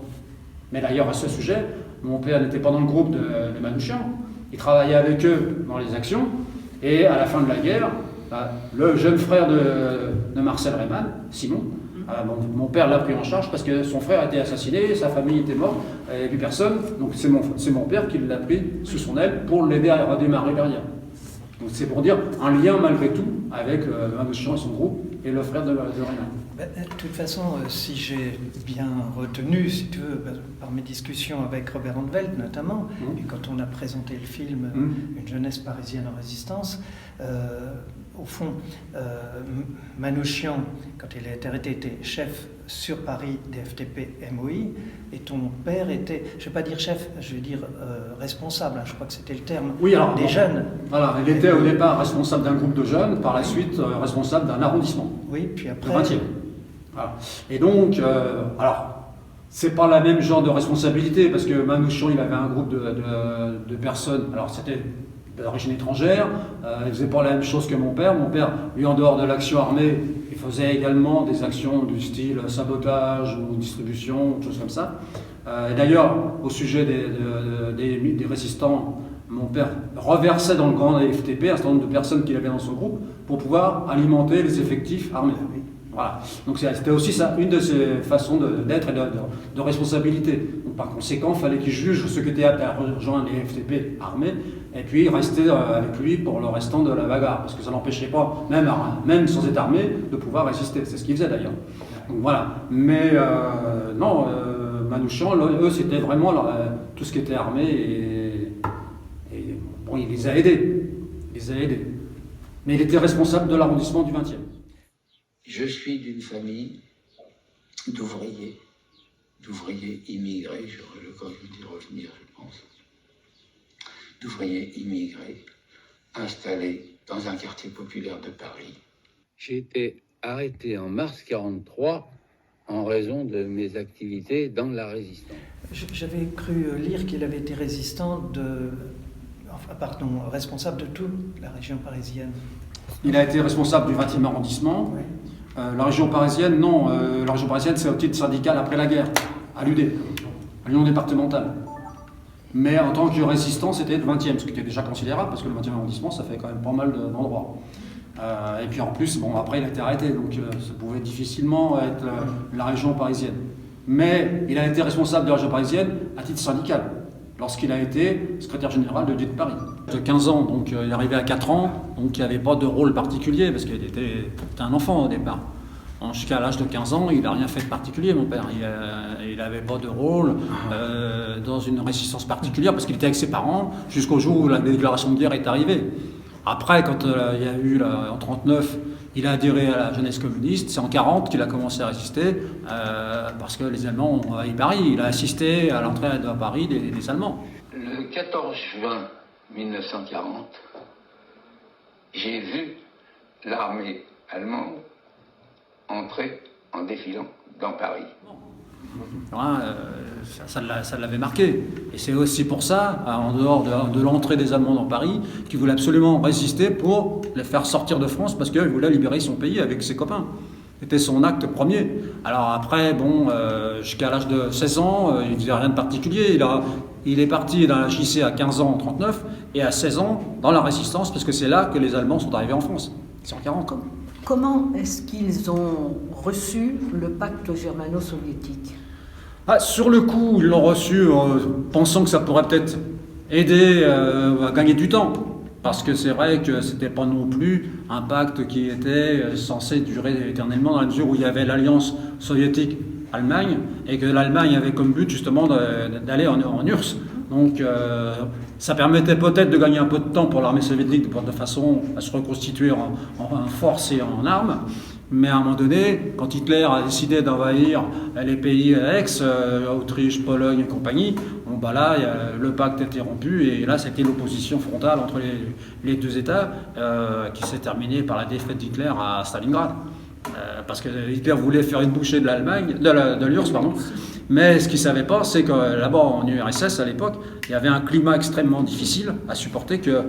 Mais d'ailleurs, à ce sujet, mon père n'était pas dans le groupe de Manouchian. Il travaillait avec eux dans les actions. Et à la fin de la guerre, le jeune frère de Marcel Reymann, Simon, mon père l'a pris en charge parce que son frère a été assassiné, sa famille était morte, il n'y avait plus personne. Donc c'est mon père qui l'a pris sous son aile pour l'aider à redémarrer derrière. Donc c'est pour dire un lien malgré tout avec Manouchian et son groupe et le frère de Reymann. De toute façon, si j'ai bien retenu, si tu veux, par mes discussions avec Robert Andvelt notamment, et quand on a présenté le film Une jeunesse parisienne en résistance, au fond, Manouchian, quand il a été arrêté, était chef sur Paris des FTP-MOI, et ton père était, je ne vais pas dire chef, je vais dire responsable, je crois que c'était le terme, des jeunes. Voilà, il était au départ responsable d'un groupe de jeunes, par la suite responsable d'un arrondissement. Oui, puis après... Le 20e. Voilà. Et donc, alors, c'est pas la même genre de responsabilité, parce que Manouchian, il avait un groupe de personnes, alors c'était d'origine étrangère, il faisait pas la même chose que mon père. Mon père, lui, en dehors de l'action armée, il faisait également des actions du style sabotage ou distribution, choses comme ça. Et d'ailleurs, au sujet des résistants, mon père reversait dans le grand FTP un certain nombre de personnes qu'il avait dans son groupe pour pouvoir alimenter les effectifs armés. Voilà. Donc c'était aussi ça, une de ses façons d'être et de responsabilité. Donc, par conséquent, il fallait qu'il juge ceux qui étaient aptes à rejoindre les FTP armés et puis rester avec lui pour le restant de la bagarre, parce que ça n'empêchait pas, même sans être armé, de pouvoir résister. C'est ce qu'il faisait d'ailleurs. Donc voilà. Mais non, Manouchian, eux, c'était vraiment tout ce qui était armé et bon, il les a aidés. Mais il était responsable de l'arrondissement du 20e. Je suis d'une famille d'ouvriers immigrés, j'aurai l'occasion d'y revenir, je pense, d'ouvriers immigrés installés dans un quartier populaire de Paris. J'ai été arrêté en mars 1943 en raison de mes activités dans la résistance. J'avais cru lire qu'il avait été responsable de toute la région parisienne. Il a été responsable du 20e arrondissement. Oui. La région parisienne, non. La région parisienne, c'est au titre syndical après la guerre, à l'UD, à l'Union départementale. Mais en tant que résistant, c'était le 20e, ce qui était déjà considérable, parce que le 20e arrondissement, ça fait quand même pas mal d'endroits. Et puis en plus, après, il a été arrêté, donc ça pouvait difficilement être la région parisienne. Mais il a été responsable de la région parisienne à titre syndical, lorsqu'il a été secrétaire général de l'UD de Paris. De 15 ans, donc il est arrivé à 4 ans, donc il n'y avait pas de rôle particulier, parce qu'il était un enfant au départ. Jusqu'à l'âge de 15 ans, il n'a rien fait de particulier, mon père. Il n'avait pas de rôle dans une résistance particulière, parce qu'il était avec ses parents, jusqu'au jour où la déclaration de guerre est arrivée. Après, quand il y a eu, en 1939, il a adhéré à la jeunesse communiste. C'est en 1940 qu'il a commencé à résister, parce que les Allemands ont envahi Paris. Il a assisté à l'entrée à Paris des Allemands. Le 14 juin 1940, j'ai vu l'armée allemande entrer en défilant dans Paris. Ça l'avait marqué. Et c'est aussi pour ça, en dehors de l'entrée des Allemands dans Paris, qu'il voulait absolument résister pour les faire sortir de France, parce qu'il voulait libérer son pays avec ses copains. C'était son acte premier. Alors après, jusqu'à l'âge de 16 ans, il ne faisait rien de particulier. Il est parti dans la JC à 15 ans en 1939 et à 16 ans dans la Résistance, parce que c'est là que les Allemands sont arrivés en France. C'est en 1940. Comment est-ce qu'ils ont reçu le pacte germano-soviétique ? Sur le coup, ils l'ont reçu pensant que ça pourrait peut-être aider à gagner du temps. Parce que c'est vrai que c'était pas non plus un pacte qui était censé durer éternellement, dans la mesure où il y avait l'alliance soviétique-Allemagne et que l'Allemagne avait comme but justement d'aller en URSS. Donc ça permettait peut-être de gagner un peu de temps pour l'armée soviétique de façon à se reconstituer en force et en armes. Mais à un moment donné, quand Hitler a décidé d'envahir les pays ex, Autriche, Pologne et compagnie, là, le pacte était rompu et là, c'était l'opposition frontale entre les deux États qui s'est terminée par la défaite d'Hitler à Stalingrad. Parce que Hitler voulait faire une bouchée de l'Allemagne, de l'URSS, pardon. Mais ce qu'il ne savait pas, c'est que là-bas, en URSS, à l'époque, il y avait un climat extrêmement difficile à supporter que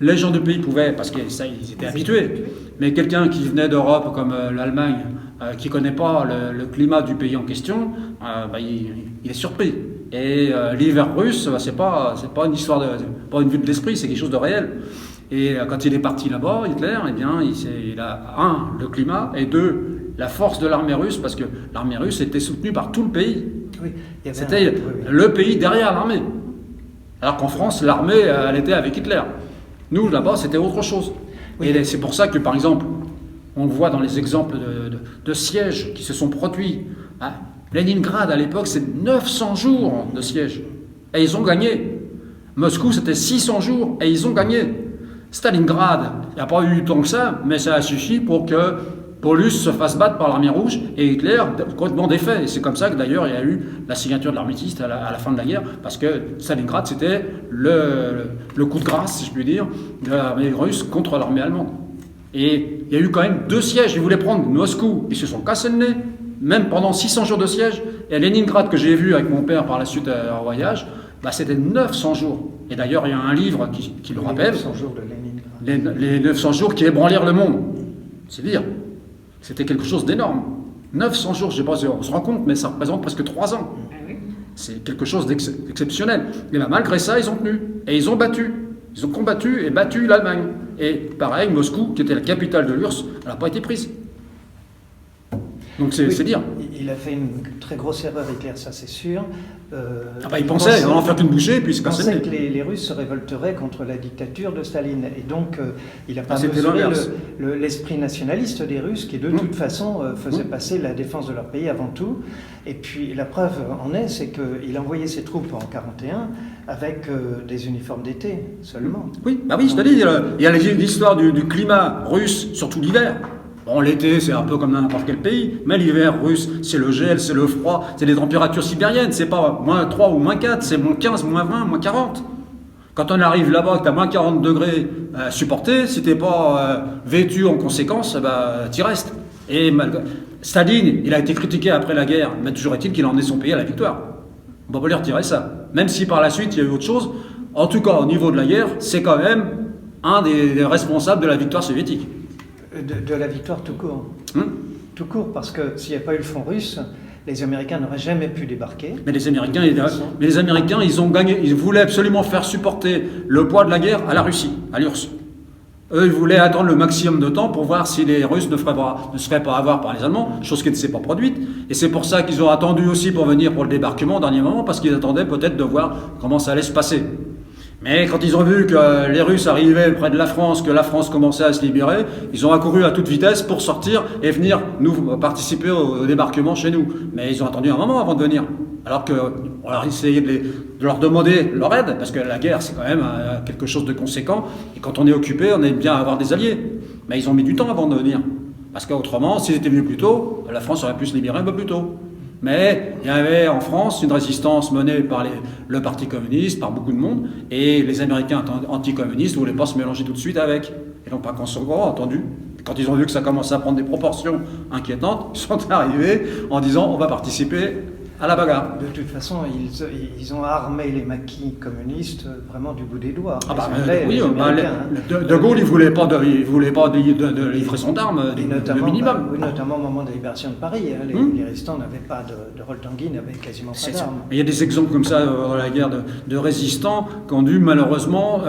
les gens du pays pouvaient, parce qu'ils étaient habitués, mais quelqu'un qui venait d'Europe comme l'Allemagne, qui ne connaît pas le climat du pays en question, il est surpris. Et l'hiver russe, c'est pas une histoire pas une vue de l'esprit, c'est quelque chose de réel. Et quand il est parti là-bas, Hitler, il a le climat, et 2, la force de l'armée russe, parce que l'armée russe était soutenue par tout le pays. Oui, c'était le pays derrière l'armée. Alors qu'en France, l'armée, elle était avec Hitler. Nous, là-bas, c'était autre chose. Oui. Et c'est pour ça que, par exemple, on voit dans les exemples de sièges qui se sont produits. Leningrad, à l'époque, c'est 900 jours de siège. Et ils ont gagné. Moscou, c'était 600 jours et ils ont gagné. Stalingrad, il n'y a pas eu tant que ça, mais ça a suffi pour que Paulus se fasse battre par l'armée rouge et Hitler complètement défait. Et c'est comme ça que d'ailleurs il y a eu la signature de l'armistice à la fin de la guerre, parce que Stalingrad c'était le coup de grâce, si je puis dire, de l'armée russe contre l'armée allemande. Et il y a eu quand même 2 sièges. Ils voulaient prendre Moscou, ils se sont cassés le nez, même pendant 600 jours de siège. Et à Leningrad, que j'ai vu avec mon père par la suite en voyage, c'était 900 jours. Et d'ailleurs, il y a un livre qui le rappelle. 900 jours de Leningrad. Les 900 jours qui ébranlèrent le monde. C'est dire. C'était quelque chose d'énorme. 900 jours, je ne sais pas si on se rend compte, mais ça représente presque 3 ans. C'est quelque chose d'exceptionnel. Et malgré ça, ils ont tenu. Et ils ont battu. Ils ont combattu et battu l'Allemagne. Et pareil, Moscou, qui était la capitale de l'URSS, elle n'a pas été prise. Donc c'est dire. Il a fait une très grosse erreur, Hitler, ça c'est sûr. Il pensait en faire qu'une bouchée, puis il se cassait. Il pensait que les Russes se révolteraient contre la dictature de Staline. Et donc, il n'a pas mesuré l'esprit nationaliste des Russes, qui de toute façon faisait passer la défense de leur pays avant tout. Et puis, la preuve en est, c'est qu'il a envoyé ses troupes en 1941 avec des uniformes d'été seulement. Oui, je te dis, il y a l'histoire du climat russe, surtout l'hiver. Bon, l'été, c'est un peu comme dans n'importe quel pays, mais l'hiver russe, c'est le gel, c'est le froid, c'est les températures sibériennes, c'est pas moins 3 ou moins 4, c'est moins 15, moins 20, moins 40. Quand on arrive là-bas, que tu as moins 40 degrés à supporter, si tu n'es pas vêtu en conséquence, tu y restes. Et Staline, il a été critiqué après la guerre, mais toujours est-il qu'il a emmené son pays à la victoire. On ne va pas lui retirer ça. Même si par la suite, il y a eu autre chose, en tout cas, au niveau de la guerre, c'est quand même un des responsables de la victoire soviétique. De la victoire tout court. Tout court, parce que s'il n'y a pas eu le front russe, les Américains n'auraient jamais pu débarquer. Mais les Américains, ils ont gagné. Ils voulaient absolument faire supporter le poids de la guerre à la Russie, à l'URSS. Eux, ils voulaient attendre le maximum de temps pour voir si les Russes ne se feraient pas avoir par les Allemands, chose qui ne s'est pas produite. Et c'est pour ça qu'ils ont attendu aussi pour venir pour le débarquement au dernier moment, parce qu'ils attendaient peut-être de voir comment ça allait se passer. Mais quand ils ont vu que les Russes arrivaient près de la France, que la France commençait à se libérer, ils ont accouru à toute vitesse pour sortir et venir nous participer au débarquement chez nous. Mais ils ont attendu un moment avant de venir. Alors qu'on leur essayait de leur demander leur aide, parce que la guerre, c'est quand même quelque chose de conséquent. Et quand on est occupé, on aime bien avoir des alliés. Mais ils ont mis du temps avant de venir. Parce qu'autrement, s'ils étaient venus plus tôt, la France aurait pu se libérer un peu plus tôt. Mais il y avait en France une résistance menée par le Parti communiste, par beaucoup de monde, et les Américains anticommunistes ne voulaient pas se mélanger tout de suite avec. Et donc, par conséquent, entendu, quand ils ont vu que ça commençait à prendre des proportions inquiétantes, ils sont arrivés en disant on va participer à la bagarre. De toute façon, ils ont armé les maquis communistes vraiment du bout des doigts. De Gaulle, il voulait pas de livraison d'armes, le minimum. Oui, notamment au moment de la libération de Paris. Les résistants n'avaient pas de rôle-tanguy, n'avaient quasiment pas d'armes. Il y a des exemples comme ça dans la guerre de résistants qui ont dû malheureusement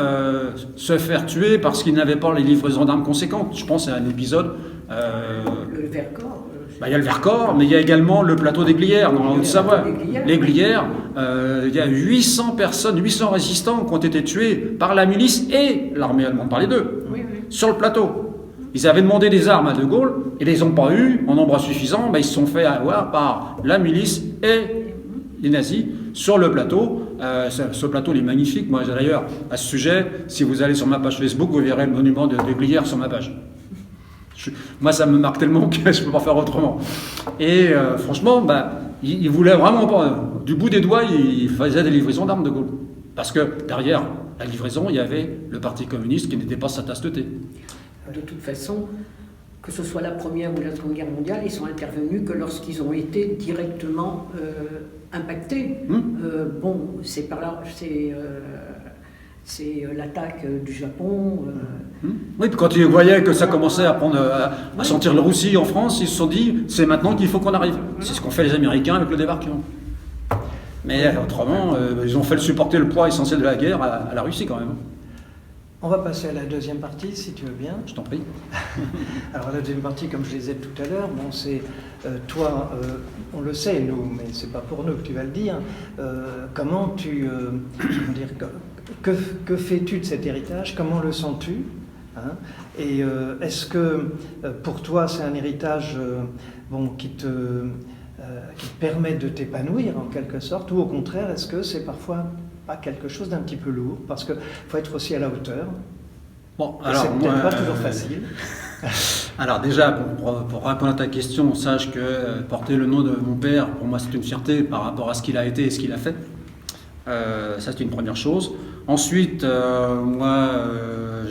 se faire tuer parce qu'ils n'avaient pas les livraisons d'armes conséquentes. Je pense à un épisode... Le Vercors. Il y a le Vercors, mais il y a également le plateau des Glières, dans la Haute-Savoie. Les Glières, il y a 800 personnes, 800 résistants qui ont été tués par la milice et l'armée allemande, par les deux, sur le plateau. Ils avaient demandé des armes à De Gaulle, et ils ne les ont pas eues en nombre suffisant, mais ils se sont fait avoir par la milice et les nazis sur le plateau. Ce plateau, il est magnifique. Moi, d'ailleurs, à ce sujet, si vous allez sur ma page Facebook, vous verrez le monument de Glières sur ma page. Moi, ça me marque tellement que je ne peux pas faire autrement. Et franchement, il voulait vraiment pas. Du bout des doigts, il faisait des livraisons d'armes, De Gaulle. Parce que derrière la livraison, il y avait le Parti communiste qui n'était pas sa tasse de thé. De toute façon, que ce soit la Première ou la Seconde Guerre mondiale, ils sont intervenus que lorsqu'ils ont été directement impactés. C'est par là... C'est l'attaque du Japon. Oui, puis quand ils voyaient que ça commençait à sentir le roussi en France, ils se sont dit, c'est maintenant qu'il faut qu'on arrive. C'est ce qu'ont fait les Américains avec le débarquement. Mais autrement, ils ont fait supporter le poids essentiel de la guerre à la Russie quand même. On va passer à la deuxième partie, si tu veux bien. Je t'en prie. Alors la deuxième partie, comme je les ai tout à l'heure, c'est toi, on le sait nous, mais c'est pas pour nous que tu vas le dire. Comment tu, que fais-tu de cet héritage? Comment le sens-tu? Et est-ce que pour toi c'est un héritage qui te permet de t'épanouir en quelque sorte, ou au contraire, est-ce que c'est parfois pas quelque chose d'un petit peu lourd, parce qu'il faut être aussi à la hauteur. C'est peut-être pas toujours facile. Alors déjà, pour répondre à ta question, sache que porter le nom de mon père, pour moi c'est une fierté par rapport à ce qu'il a été et ce qu'il a fait. Ça c'est une première chose. Ensuite,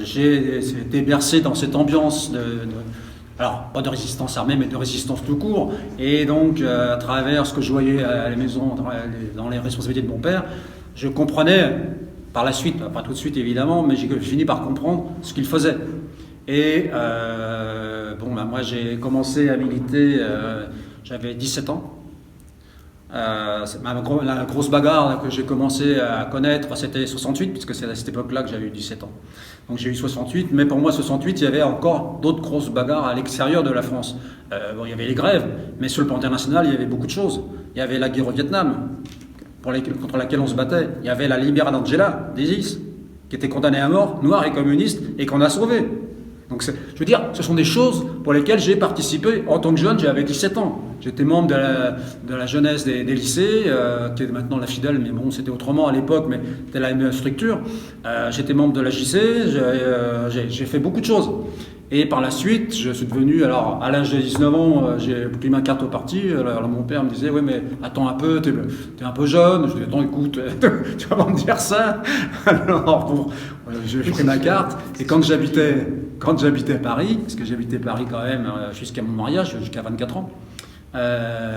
j'ai été bercé dans cette ambiance alors, pas de résistance armée, mais de résistance tout court. Et donc, à travers ce que je voyais à la maison, dans les responsabilités de mon père, je comprenais, par la suite, pas tout de suite évidemment, mais j'ai fini par comprendre ce qu'il faisait. Et moi j'ai commencé à militer, j'avais 17 ans. La grosse bagarre que j'ai commencé à connaître, c'était 68, puisque c'est à cette époque-là que j'avais eu 17 ans. Donc j'ai eu 68, mais pour moi 68, il y avait encore d'autres grosses bagarres à l'extérieur de la France. Il y avait les grèves, mais sur le plan international, il y avait beaucoup de choses. Il y avait la guerre au Vietnam, contre laquelle on se battait. Il y avait la Libera d'Angela, d'ISIS, qui était condamnée à mort, noire et communiste, et qu'on a sauvé. Donc je veux dire, ce sont des choses pour lesquelles j'ai participé en tant que jeune. J'avais 17 ans. J'étais membre de la jeunesse des lycées, qui est maintenant la Fidèle, mais bon, c'était autrement à l'époque, mais c'était la même structure. J'étais membre de la JC, j'ai fait beaucoup de choses. Et par la suite, je suis devenu, alors à l'âge de 19 ans, j'ai pris ma carte au parti. Alors mon père me disait, oui, mais attends un peu, t'es un peu jeune. Je dis, attends, écoute, tu vas pas me dire ça. Alors bon, j'ai pris ma carte. Et quand j'habitais à Paris, parce que j'habitais Paris quand même jusqu'à mon mariage, jusqu'à 24 ans,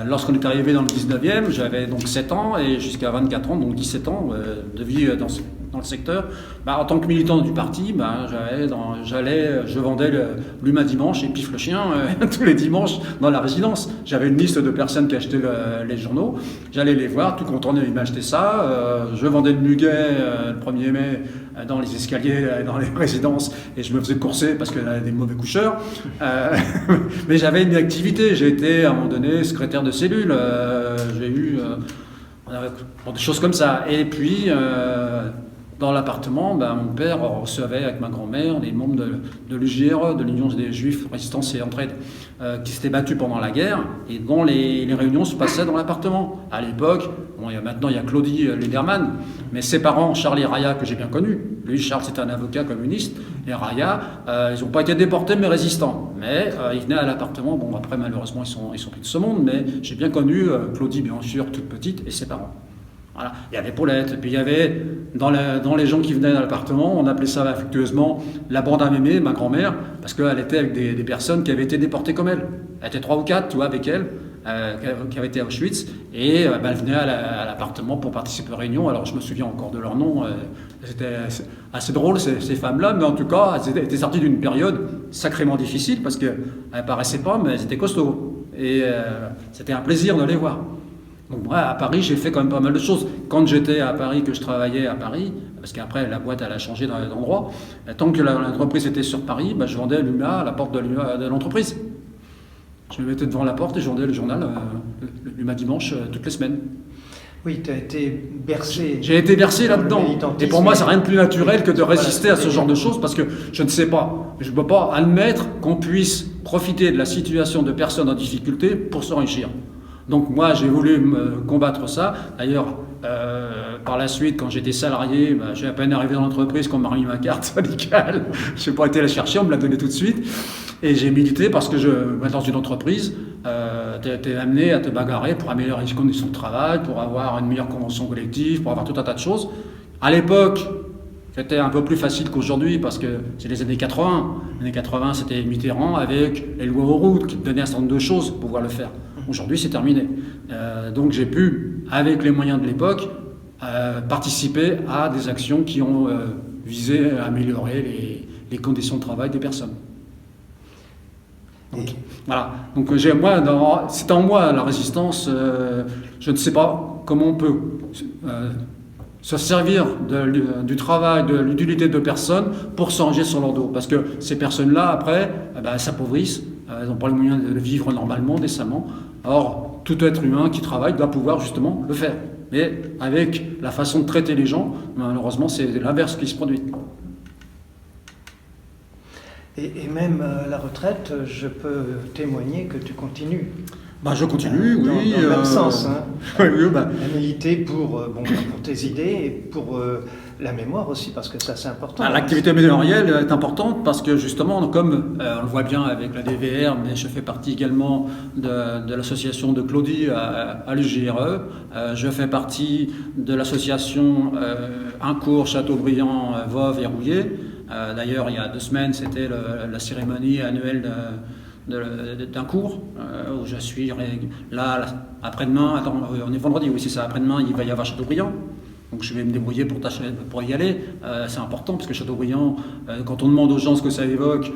lorsqu'on est arrivé dans le 19e, j'avais donc 7 ans et jusqu'à 24 ans, donc 17 ans de vie dans le secteur. En tant que militant du parti, je vendais l'Huma Dimanche et Pif le Chien tous les dimanches dans la résidence. J'avais une liste de personnes qui achetaient les journaux. J'allais les voir, tout content, ils m'achetaient ça. Je vendais le muguet le 1er mai dans les escaliers, dans les résidences, et je me faisais courser parce qu'il y avait des mauvais coucheurs. Mais j'avais une activité. J'ai été à un moment donné secrétaire de cellule. J'ai eu des choses comme ça. Et puis dans l'appartement, mon père recevait avec ma grand-mère les membres de l'UJRE, de l'Union des Juifs Résistance et Entraide, qui s'étaient battus pendant la guerre, et dont les réunions se passaient dans l'appartement. À l'époque, maintenant il y a Claudie Lederman, mais ses parents, Charles et Raya, que j'ai bien connus, lui, Charles, c'était un avocat communiste, et Raya, ils n'ont pas été déportés, mais résistants. Mais ils venaient à l'appartement, après malheureusement ils sont plus de ce monde, mais j'ai bien connu Claudie, bien sûr, toute petite, et ses parents. Voilà. Il y avait Paulette, et puis il y avait, dans les gens qui venaient à l'appartement, on appelait ça affectueusement la bande à mémé, ma grand-mère, parce qu'elle était avec des personnes qui avaient été déportées comme elle. Elle était 3 ou 4, avec elle, qui avaient été à Auschwitz, et elle venait à l'appartement pour participer aux réunions. Alors je me souviens encore de leur nom, c'était assez drôle ces femmes-là, mais en tout cas, elles étaient sorties d'une période sacrément difficile, parce qu'elles ne paraissaient pas, mais elles étaient costauds. Et c'était un plaisir de les voir. Donc moi, à Paris, j'ai fait quand même pas mal de choses. Quand j'étais à Paris, que je travaillais à Paris, parce qu'après la boîte elle a changé d'endroit, tant que l'entreprise était sur Paris, je vendais l'Huma à la porte de l'entreprise. Je me mettais devant la porte et je vendais le journal l'Huma Dimanche toutes les semaines. Oui, tu as été bercé. J'ai été bercé là-dedans. Et pour moi, c'est rien de plus naturel que de résister à ce genre de choses, parce que je ne sais pas, je ne peux pas admettre qu'on puisse profiter de la situation de personnes en difficulté pour s'enrichir. Donc moi, j'ai voulu combattre ça. D'ailleurs, par la suite, quand j'étais salarié, j'ai à peine arrivé dans l'entreprise qu'on m'a remis ma carte syndicale. Je n'ai pas été la chercher, on me l'a donnée tout de suite. Et j'ai milité parce que dans une entreprise, tu es amené à te bagarrer pour améliorer les conditions de travail, pour avoir une meilleure convention collective, pour avoir tout un tas de choses. À l'époque, c'était un peu plus facile qu'aujourd'hui parce que c'est les années 80. Les années 80, c'était Mitterrand avec les lois Auroux qui te donnaient un certain nombre de choses pour pouvoir le faire. Aujourd'hui, c'est terminé. Donc j'ai pu, avec les moyens de l'époque, participer à des actions qui ont visé à améliorer les conditions de travail des personnes. Donc, voilà. Donc c'est en moi la résistance. Je ne sais pas comment on peut se servir du travail, de l'utilité de personnes pour s'engager sur leur dos. Parce que ces personnes-là, après, s'appauvrissent. Elles n'ont pas les moyens de vivre normalement, décemment. Or, tout être humain qui travaille doit pouvoir justement le faire. Mais avec la façon de traiter les gens, malheureusement, c'est l'inverse qui se produit. Et même à la retraite, je peux témoigner que tu continues. Je continue, oui. Dans le même sens. Hein. Oui, à militer pour tes idées et pour la mémoire aussi, parce que ça c'est important. L'activité mémorielle est importante parce que justement, comme on le voit bien avec la DVR, mais je fais partie également de l'association de Claudie à l'UJRE. Je fais partie de l'association Uncourt, Châteaubriand, Voves et Rouillé. D'ailleurs, il y a 2 semaines, c'était la cérémonie annuelle d'un cours où je suis là après-demain, on est vendredi, oui c'est ça, après-demain il va y avoir Châteaubriand, donc je vais me débrouiller pour y aller. C'est important parce que Châteaubriand, quand on demande aux gens ce que ça évoque,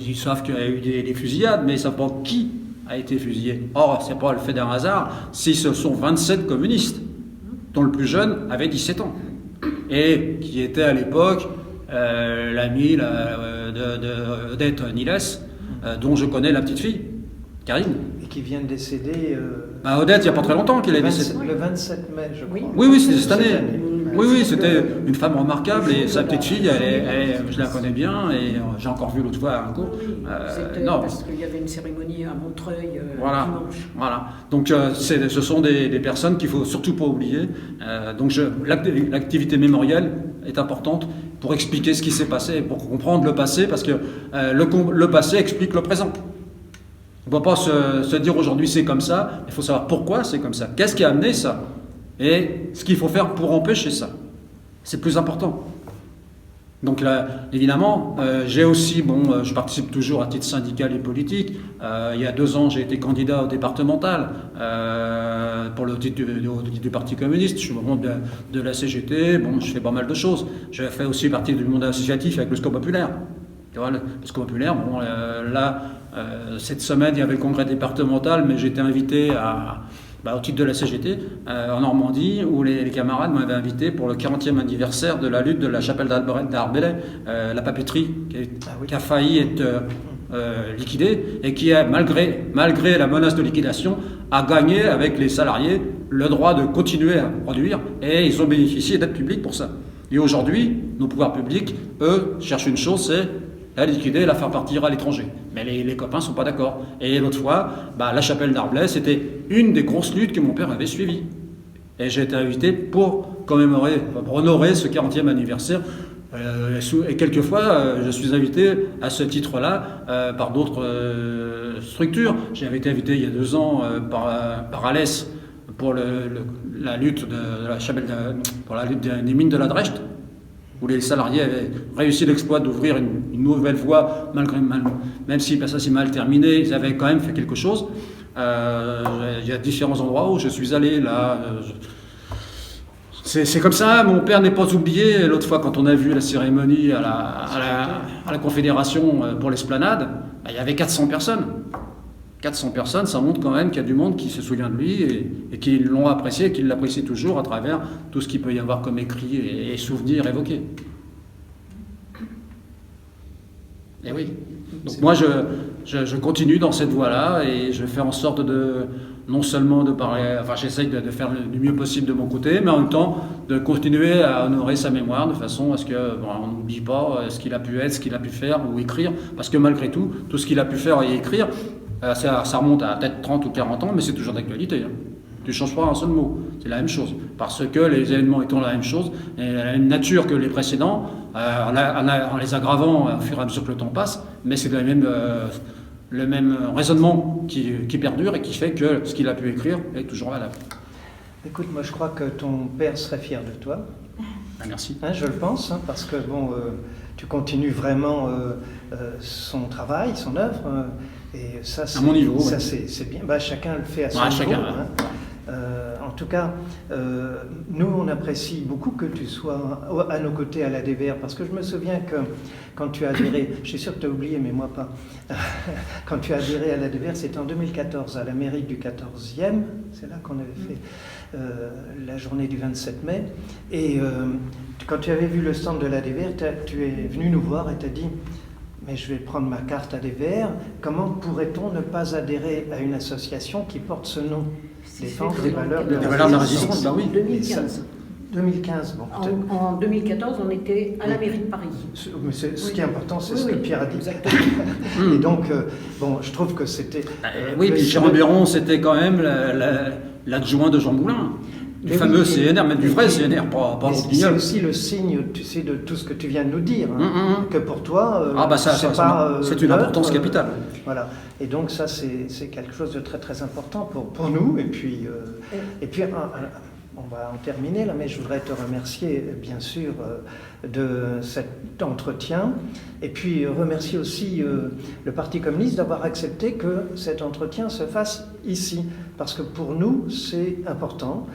ils savent qu'il y a eu des fusillades, mais ils ne savent pas qui a été fusillé. Or, ce n'est pas le fait d'un hasard si ce sont 27 communistes, dont le plus jeune avait 17 ans, et qui était à l'époque l'ami d'Odette Niles, dont je connais la petite fille, Karine. Et qui vient de décéder... Odette, il n'y a pas très longtemps qu'elle est décédée. Le 27 mai, je crois. Oui, c'était cette année. Oui, c'était une femme remarquable et sa petite fille, je la connais bien et j'ai encore vu l'autre fois un cours. Parce qu'il y avait une cérémonie à Montreuil dimanche. Voilà. Donc ce sont des personnes qu'il ne faut surtout pas oublier. Donc l'activité mémorielle est importante pour expliquer ce qui s'est passé, pour comprendre le passé, parce que le passé explique le présent. On ne peut pas se dire aujourd'hui c'est comme ça, il faut savoir pourquoi c'est comme ça, qu'est-ce qui a amené ça, et ce qu'il faut faire pour empêcher ça. C'est plus important. Donc là, évidemment, j'ai aussi, je participe toujours à titre syndical et politique. Il y a 2 ans, j'ai été candidat au départemental pour le titre du Parti communiste. Je suis membre de la CGT. Je fais pas mal de choses. Je fais aussi partie du monde associatif avec le Secours populaire. Tu vois, le Secours populaire, cette semaine, il y avait le congrès départemental, mais j'ai été invité au titre de la CGT, en Normandie, où les camarades m'avaient invité pour le 40e anniversaire de la lutte de la chapelle d'Arbelay, la papeterie qui a failli être liquidée et qui, malgré la menace de liquidation, a gagné avec les salariés le droit de continuer à produire, et ils ont bénéficié d'aides publiques pour ça. Et aujourd'hui, nos pouvoirs publics, eux, cherchent une chose, c'est la liquider et la faire partir à l'étranger. Mais les copains ne sont pas d'accord. Et l'autre fois, la chapelle d'Arbelay, c'était une des grosses luttes que mon père avait suivies. Et j'ai été invité pour honorer ce 40e anniversaire. Et quelquefois, je suis invité à ce titre-là par d'autres structures. J'avais été invité il y a 2 ans par Alès pour la lutte de la chapelle, pour la lutte des mines de la Drecht, où les salariés avaient réussi l'exploit d'ouvrir une nouvelle voie, même si ça s'est mal terminé, ils avaient quand même fait quelque chose. Il y a différents endroits où je suis allé, là. C'est comme ça, mon père n'est pas oublié. L'autre fois, quand on a vu la cérémonie à la Confédération pour l'Esplanade, il y avait 400 personnes. 400 personnes, ça montre quand même qu'il y a du monde qui se souvient de lui et qui l'ont apprécié et qui l'apprécient toujours à travers tout ce qu'il peut y avoir comme écrit et souvenirs évoqués. Et oui. Donc moi, je continue dans cette voie-là et je fais en sorte non seulement de parler, j'essaye de faire du mieux possible de mon côté, mais en même temps de continuer à honorer sa mémoire de façon à ce qu'on n'oublie pas ce qu'il a pu être, ce qu'il a pu faire ou écrire, parce que malgré tout ce qu'il a pu faire et écrire, ça remonte à peut-être 30 ou 40 ans, mais c'est toujours d'actualité. Tu ne changes pas un seul mot, c'est la même chose. Parce que les événements étant la même chose, et la même nature que les précédents, en les aggravant au fur et à mesure que le temps passe, mais c'est le même raisonnement qui perdure et qui fait que ce qu'il a pu écrire est toujours valable. Écoute, moi je crois que ton père serait fier de toi. Merci. Je le pense, parce que tu continues vraiment son travail, son œuvre. Et ça, à mon niveau, ça c'est bien. Chacun le fait à son niveau. Chacun, en tout cas, nous on apprécie beaucoup que tu sois à nos côtés à l'ADVR, parce que je me souviens que quand tu as adhéré, je suis sûr que tu as oublié, mais moi pas, quand tu as adhéré à l'ADVR, c'était en 2014, à la mairie du 14e, c'est là qu'on avait fait la journée du 27 mai, et quand tu avais vu le stand de l'ADVR, tu es venu nous voir et tu as dit: mais je vais prendre ma carte ADVR, comment pourrait-on ne pas adhérer à une association qui porte ce nom? Défense des valeurs de la résistance. 2015. 2015, en 2014, on était à la mairie de Paris. Ce qui est important, c'est ce que Pierre a dit. Et donc, je trouve que c'était... oui, puis Jérôme Béron, c'était quand même l'adjoint de Jean Moulin. Du fameux CNR, même du vrai CNR, pas l'autre guignol. C'est aussi le signe, tu sais, de tout ce que tu viens de nous dire, que pour toi, c'est une importance capitale. Voilà. Et donc ça, c'est quelque chose de très très important pour nous. Et puis, on va en terminer là, mais je voudrais te remercier, bien sûr, de cet entretien. Et puis remercier aussi le Parti communiste d'avoir accepté que cet entretien se fasse ici. Parce que pour nous, c'est important.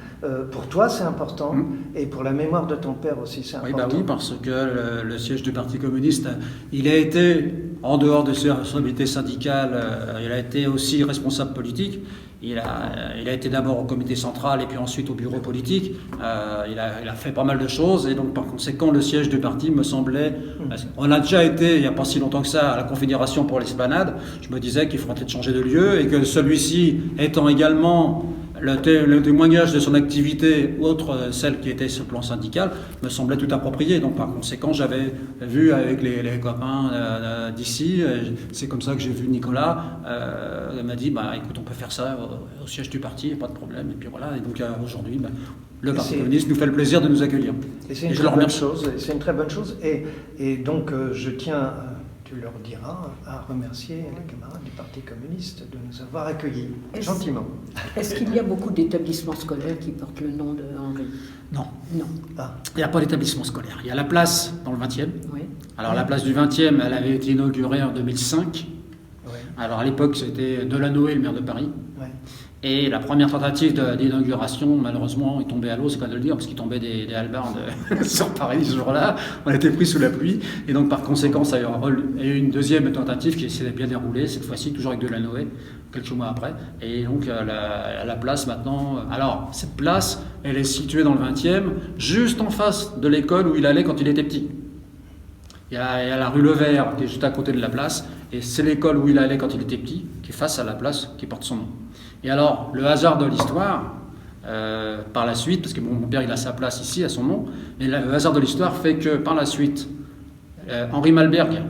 Pour toi, c'est important. Et pour la mémoire de ton père aussi, c'est important. Oui, parce que le siège du Parti communiste, il a été, en dehors de ses responsabilités syndicales, il a été aussi responsable politique. Il a été d'abord au comité central et puis ensuite au bureau politique. Il a fait pas mal de choses et donc par conséquent le siège du parti me semblait... On a déjà été, il n'y a pas si longtemps que ça, à la Confédération pour l'Esplanade. Je me disais qu'il faudrait peut-être changer de lieu et que celui-ci étant également le témoignage de son activité, autre celle qui était sur le plan syndical, me semblait tout approprié. Donc par conséquent, j'avais vu avec les copains d'ici, c'est comme ça que j'ai vu Nicolas, il m'a dit, écoute, on peut faire ça au siège du parti, pas de problème. Et puis voilà, et donc aujourd'hui, le Parti communiste nous fait le plaisir de nous accueillir. Et c'est une très bonne chose, c'est une très bonne chose. Et donc je tiens, tu leur diras, à remercier les camarades du Parti communiste de nous avoir accueillis, gentiment. Est-ce qu'il y a beaucoup d'établissements scolaires qui portent le nom de Henri? Non. Non. Il n'y a pas d'établissement scolaire. Il y a la place dans le 20e. Oui. Alors la place du 20e, elle avait été inaugurée en 2005. Oui. Alors à l'époque, c'était Delanoë, le maire de Paris. Oui. Et la première tentative d'inauguration, malheureusement, est tombée à l'eau, c'est pas de le dire, parce qu'il tombait des hallebardes sur Paris ce jour-là. On a été pris sous la pluie. Et donc, par conséquent, il y a eu une deuxième tentative qui s'est bien déroulée, cette fois-ci, toujours avec Delanoë, quelques mois après. Et donc, la place maintenant. Alors, cette place, elle est située dans le 20e, juste en face de l'école où il allait quand il était petit. Il y a la rue Levert, qui est juste à côté de la place, et c'est l'école où il allait quand il était petit, qui est face à la place qui porte son nom. Et alors, le hasard de l'histoire, par la suite, parce que mon père il a sa place ici, à son nom, mais le hasard de l'histoire fait que par la suite, Henri Malberg,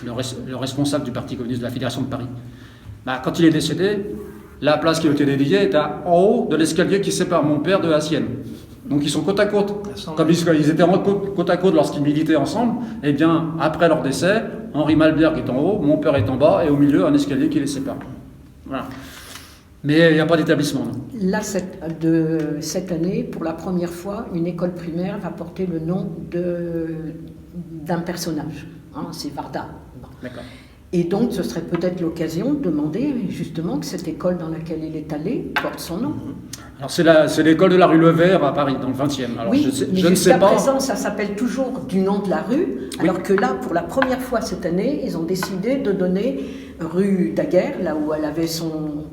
le responsable du Parti communiste de la Fédération de Paris, quand il est décédé, la place qui lui était dédiée est en haut de l'escalier qui sépare mon père de la sienne. Donc ils sont côte à côte. Comme ils étaient côte à côte lorsqu'ils militaient ensemble, et bien après leur décès, Henri Malberg est en haut, mon père est en bas, et au milieu un escalier qui les sépare. Voilà. Mais il n'y a pas d'établissement. Non. Là, cette année, pour la première fois, une école primaire va porter le nom d'un personnage. C'est Varda. D'accord. Et donc, ce serait peut-être l'occasion de demander justement que cette école dans laquelle il est allé porte son nom. Alors c'est l'école de la rue Levert à Paris, dans le 20e. Alors, oui, je ne sais pas. Jusqu'à présent, ça s'appelle toujours du nom de la rue, alors que là, pour la première fois cette année, ils ont décidé de donner rue Daguerre, là où elle avait son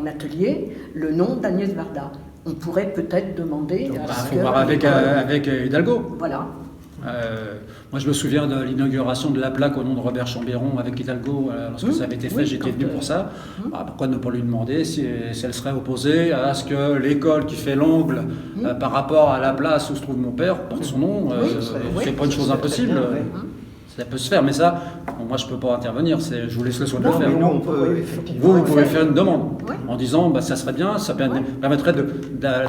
atelier, le nom d'Agnès Varda. On pourrait peut-être demander... Il faut voir avec Hidalgo. Voilà. Moi, je me souviens de l'inauguration de la plaque au nom de Robert Chambéron avec Hidalgo. Lorsque ça avait été fait, j'étais venu pour ça. Pourquoi ne pas lui demander si elle serait opposée à ce que l'école qui fait l'angle par rapport à la place où se trouve mon père porte son nom. C'est pas une chose impossible. Ça peut se faire, mais ça, moi je ne peux pas intervenir, je vous laisse le soin de le faire. Vous pouvez faire une demande en disant ça serait bien, ça permettrait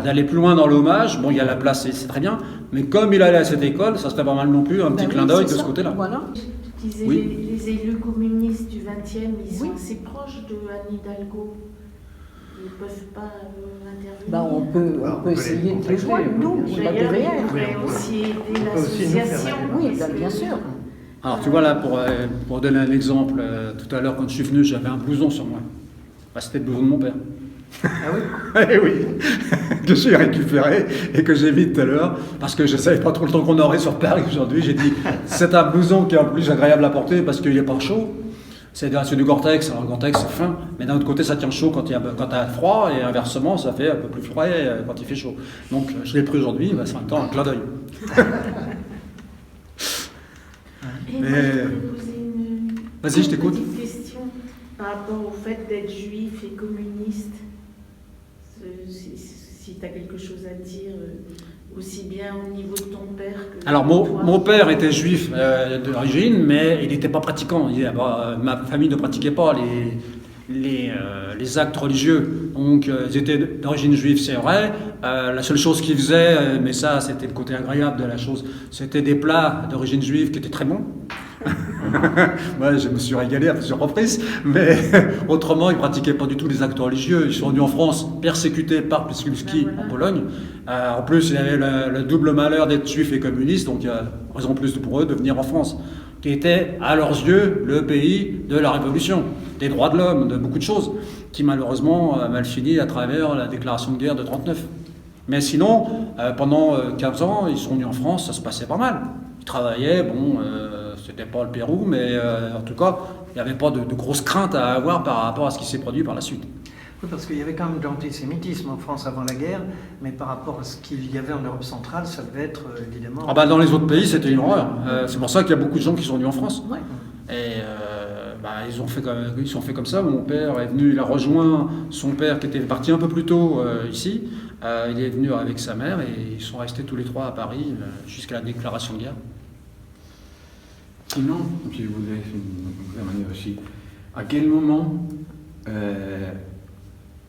d'aller plus loin dans l'hommage. Bon, il y a la place, c'est très bien, mais comme il allait à cette école, ça serait pas mal non plus un petit clin d'œil de ce côté-là. Voilà. Tu disais les élus communistes du 20e, ils sont assez proches de Anne Hidalgo. Ils ne peuvent pas intervenir. On peut essayer de les joindre, nous, D'ailleurs, ils pourraient aussi aider l'association. Oui, bien sûr. Alors tu vois là, pour donner un exemple, tout à l'heure quand je suis venu, j'avais un blouson sur moi. C'était le blouson de mon père. Ah oui? Eh oui, que j'ai récupéré et que j'ai mis tout à l'heure, parce que je ne savais pas trop le temps qu'on aurait sur Paris aujourd'hui. J'ai dit, c'est un blouson qui est en plus agréable à porter parce qu'il n'est pas chaud. C'est du Gore-Tex, alors le Gore-Tex c'est fin, mais d'un autre côté ça tient chaud quand tu as froid, et inversement ça fait un peu plus froid quand il fait chaud. Donc je l'ai pris aujourd'hui, c'est en même temps un clin d'œil. Et moi, je voulais poser Vas-y, je t'écoute. petite question par rapport au fait d'être juif et communiste. Si tu as quelque chose à dire, aussi bien au niveau de ton père que... Alors, mon père était juif d'origine, mais il n'était pas pratiquant. Ma famille ne pratiquait pas les actes religieux. Donc, ils étaient d'origine juive, c'est vrai. La seule chose qu'ils faisaient, mais ça, c'était le côté agréable de la chose, c'était des plats d'origine juive qui étaient très bons. Moi, je me suis régalé à plusieurs reprises, mais autrement, ils ne pratiquaient pas du tout les actes religieux. Ils sont venus en France persécutés par Pilsudski en Pologne. En plus, il y avait le double malheur d'être juif et communiste, donc il y a raison plus pour eux de venir en France, qui était, à leurs yeux, le pays de la Révolution, des droits de l'homme, de beaucoup de choses, qui malheureusement a mal fini à travers la déclaration de guerre de 1939. Mais sinon, pendant 15 ans, ils sont venus en France, ça se passait pas mal. Ils travaillaient, c'était pas le Pérou, mais en tout cas, il n'y avait pas de grosses craintes à avoir par rapport à ce qui s'est produit par la suite. Oui, parce qu'il y avait quand même de l'antisémitisme en France avant la guerre, mais par rapport à ce qu'il y avait en Europe centrale, ça devait être évidemment... Dans les autres pays, c'était une horreur. C'est pour ça qu'il y a beaucoup de gens qui sont venus en France. Ouais. Et ils sont fait comme ça. Mon père est venu, il a rejoint son père qui était parti un peu plus tôt ici. Il est venu avec sa mère et ils sont restés tous les trois à Paris jusqu'à la déclaration de guerre. Sinon, si vous voulez une manière aussi, à quel moment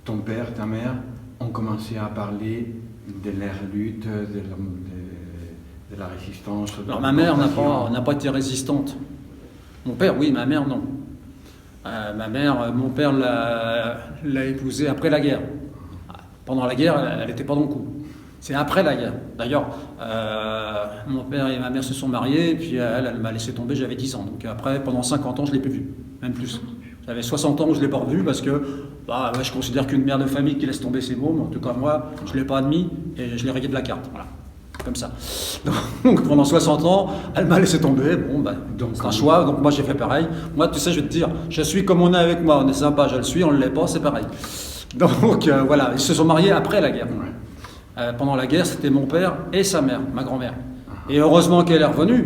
ton père, ta mère ont commencé à parler de leur lutte, de la résistance? Alors ma mère n'a pas été résistante. Mon père, oui, ma mère, non. Mon père l'a épousée après la guerre. Pendant la guerre, elle n'était pas dans le coup. C'est après la guerre. D'ailleurs, mon père et ma mère se sont mariés, puis elle m'a laissé tomber, j'avais 10 ans. Donc après, pendant 50 ans, je ne l'ai plus vue, même plus. J'avais 60 ans où je ne l'ai pas revue parce que je considère qu'une mère de famille qui laisse tomber ses mômes, en tout cas moi, je ne l'ai pas admis et je l'ai rayé de la carte. Voilà. Comme ça. Donc pendant 60 ans, elle m'a laissé tomber. Donc c'est un choix, donc moi j'ai fait pareil. Moi, tu sais, je vais te dire, je suis comme on est avec moi, on est sympa, je le suis, on ne l'est pas, c'est pareil. Donc voilà, ils se sont mariés après la guerre. Pendant la guerre, c'était mon père et sa mère, ma grand-mère. Et heureusement qu'elle est revenue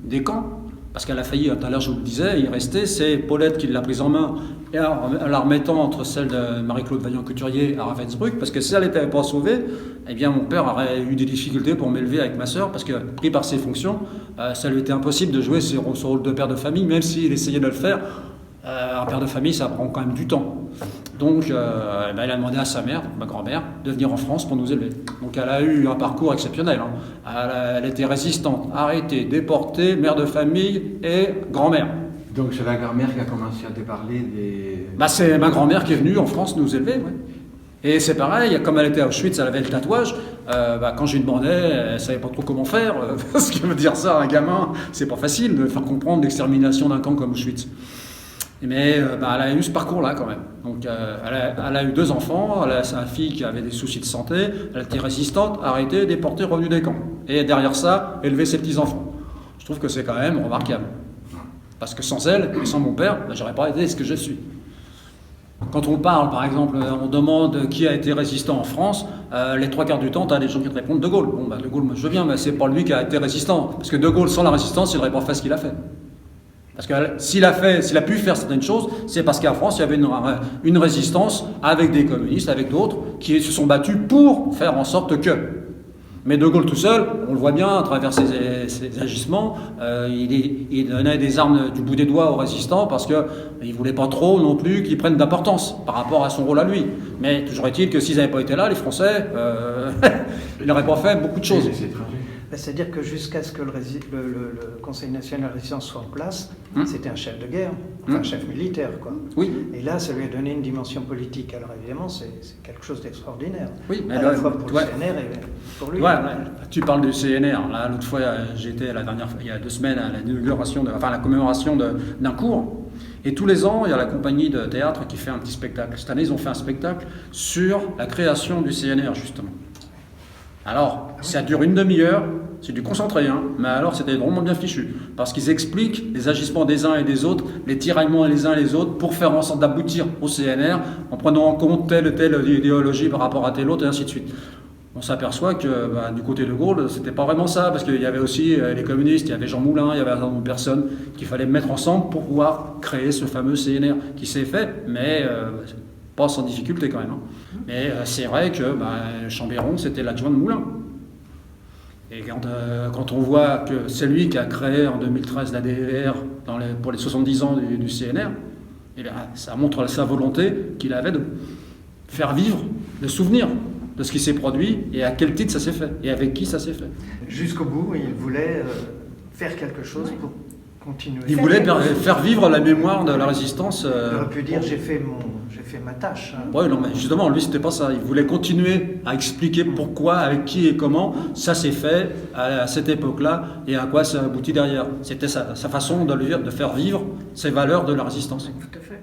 des camps, parce qu'elle a failli, tout à l'heure je vous le disais, il restait, c'est Paulette qui l'a prise en main, et en la remettant entre celle de Marie-Claude Vaillant-Couturier à Ravensbrück, parce que si elle n'était pas sauvée, eh bien mon père aurait eu des difficultés pour m'élever avec ma sœur, parce que pris par ses fonctions, ça lui était impossible de jouer son rôle de père de famille, même s'il essayait de le faire. Un père de famille, ça prend quand même du temps. Donc, il a demandé à sa mère, ma grand-mère, de venir en France pour nous élever. Donc, elle a eu un parcours exceptionnel. Elle était résistante, arrêtée, déportée, mère de famille et grand-mère. Donc, c'est la grand-mère qui a commencé à te parler des... C'est ma grand-mère qui est venue en France nous élever, ouais. Et c'est pareil, comme elle était à Auschwitz, elle avait le tatouage. Quand je lui demandais, elle ne savait pas trop comment faire. Parce que me dire ça à un gamin, c'est pas facile de faire comprendre l'extermination d'un camp comme Auschwitz. Mais elle a eu ce parcours-là quand même. Donc elle a eu 2 enfants, elle a sa fille qui avait des soucis de santé, elle était résistante, arrêtée, déportée, revenue des camps. Et derrière ça, élever ses petits-enfants. Je trouve que c'est quand même remarquable. Parce que sans elle, et sans mon père, j'aurais pas été ce que je suis. Quand on parle, par exemple, on demande qui a été résistant en France, les 3 quarts du temps, tu as des gens qui te répondent De Gaulle. De Gaulle, moi, je veux bien, mais c'est pas lui qui a été résistant. Parce que De Gaulle, sans la résistance, il n'aurait pas fait ce qu'il a fait. Parce que s'il a pu faire certaines choses, c'est parce qu'en France, il y avait une résistance avec des communistes, avec d'autres, qui se sont battus pour faire en sorte que. Mais De Gaulle tout seul, on le voit bien à travers ses agissements, il donnait des armes du bout des doigts aux résistants parce qu'il ne voulait pas trop non plus qu'ils prennent d'importance par rapport à son rôle à lui. Mais toujours est-il que s'ils n'avaient pas été là, les Français, ils n'auraient pas fait beaucoup de choses. C'est-à-dire que jusqu'à ce que le Conseil national de résistance soit en place, c'était un chef de guerre, un chef militaire, quoi. Oui. Et là, ça lui a donné une dimension politique. Alors évidemment, c'est quelque chose d'extraordinaire. Oui, mais à la fois pour le CNR et pour lui. Ouais, tu parles du CNR. Là, l'autre fois, j'étais il y a 2 semaines à la commémoration d'un cours. Et tous les ans, il y a la compagnie de théâtre qui fait un petit spectacle. Cette année, ils ont fait un spectacle sur la création du CNR, justement. Alors, ça dure une demi-heure, c'est du concentré, mais alors c'était vraiment bien fichu, parce qu'ils expliquent les agissements des uns et des autres, les tiraillements les uns et les autres, pour faire en sorte d'aboutir au CNR, en prenant en compte telle ou telle idéologie par rapport à telle autre, et ainsi de suite. On s'aperçoit que du côté de Gaulle, c'était pas vraiment ça, parce qu'il y avait aussi les communistes, il y avait Jean Moulin, il y avait un certain nombre de personnes qu'il fallait mettre ensemble pour pouvoir créer ce fameux CNR, qui s'est fait, mais pas sans difficulté quand même. Mais c'est vrai que Chambéron, c'était l'adjoint de Moulin. Et quand on voit que c'est lui qui a créé en 2013 la DER pour les 70 ans du CNR, et bien, ça montre sa volonté qu'il avait de faire vivre le souvenir de ce qui s'est produit et à quel titre ça s'est fait et avec qui ça s'est fait. Jusqu'au bout, il voulait faire quelque chose pour continuer. Il voulait faire vivre la mémoire de la résistance. Il aurait pu dire j'ai fait ma tâche. Oui, non, mais justement, lui, c'était pas ça. Il voulait continuer à expliquer pourquoi, avec qui et comment ça s'est fait à cette époque-là et à quoi ça aboutit derrière. C'était sa façon de faire vivre ces valeurs de la résistance. Tout à fait.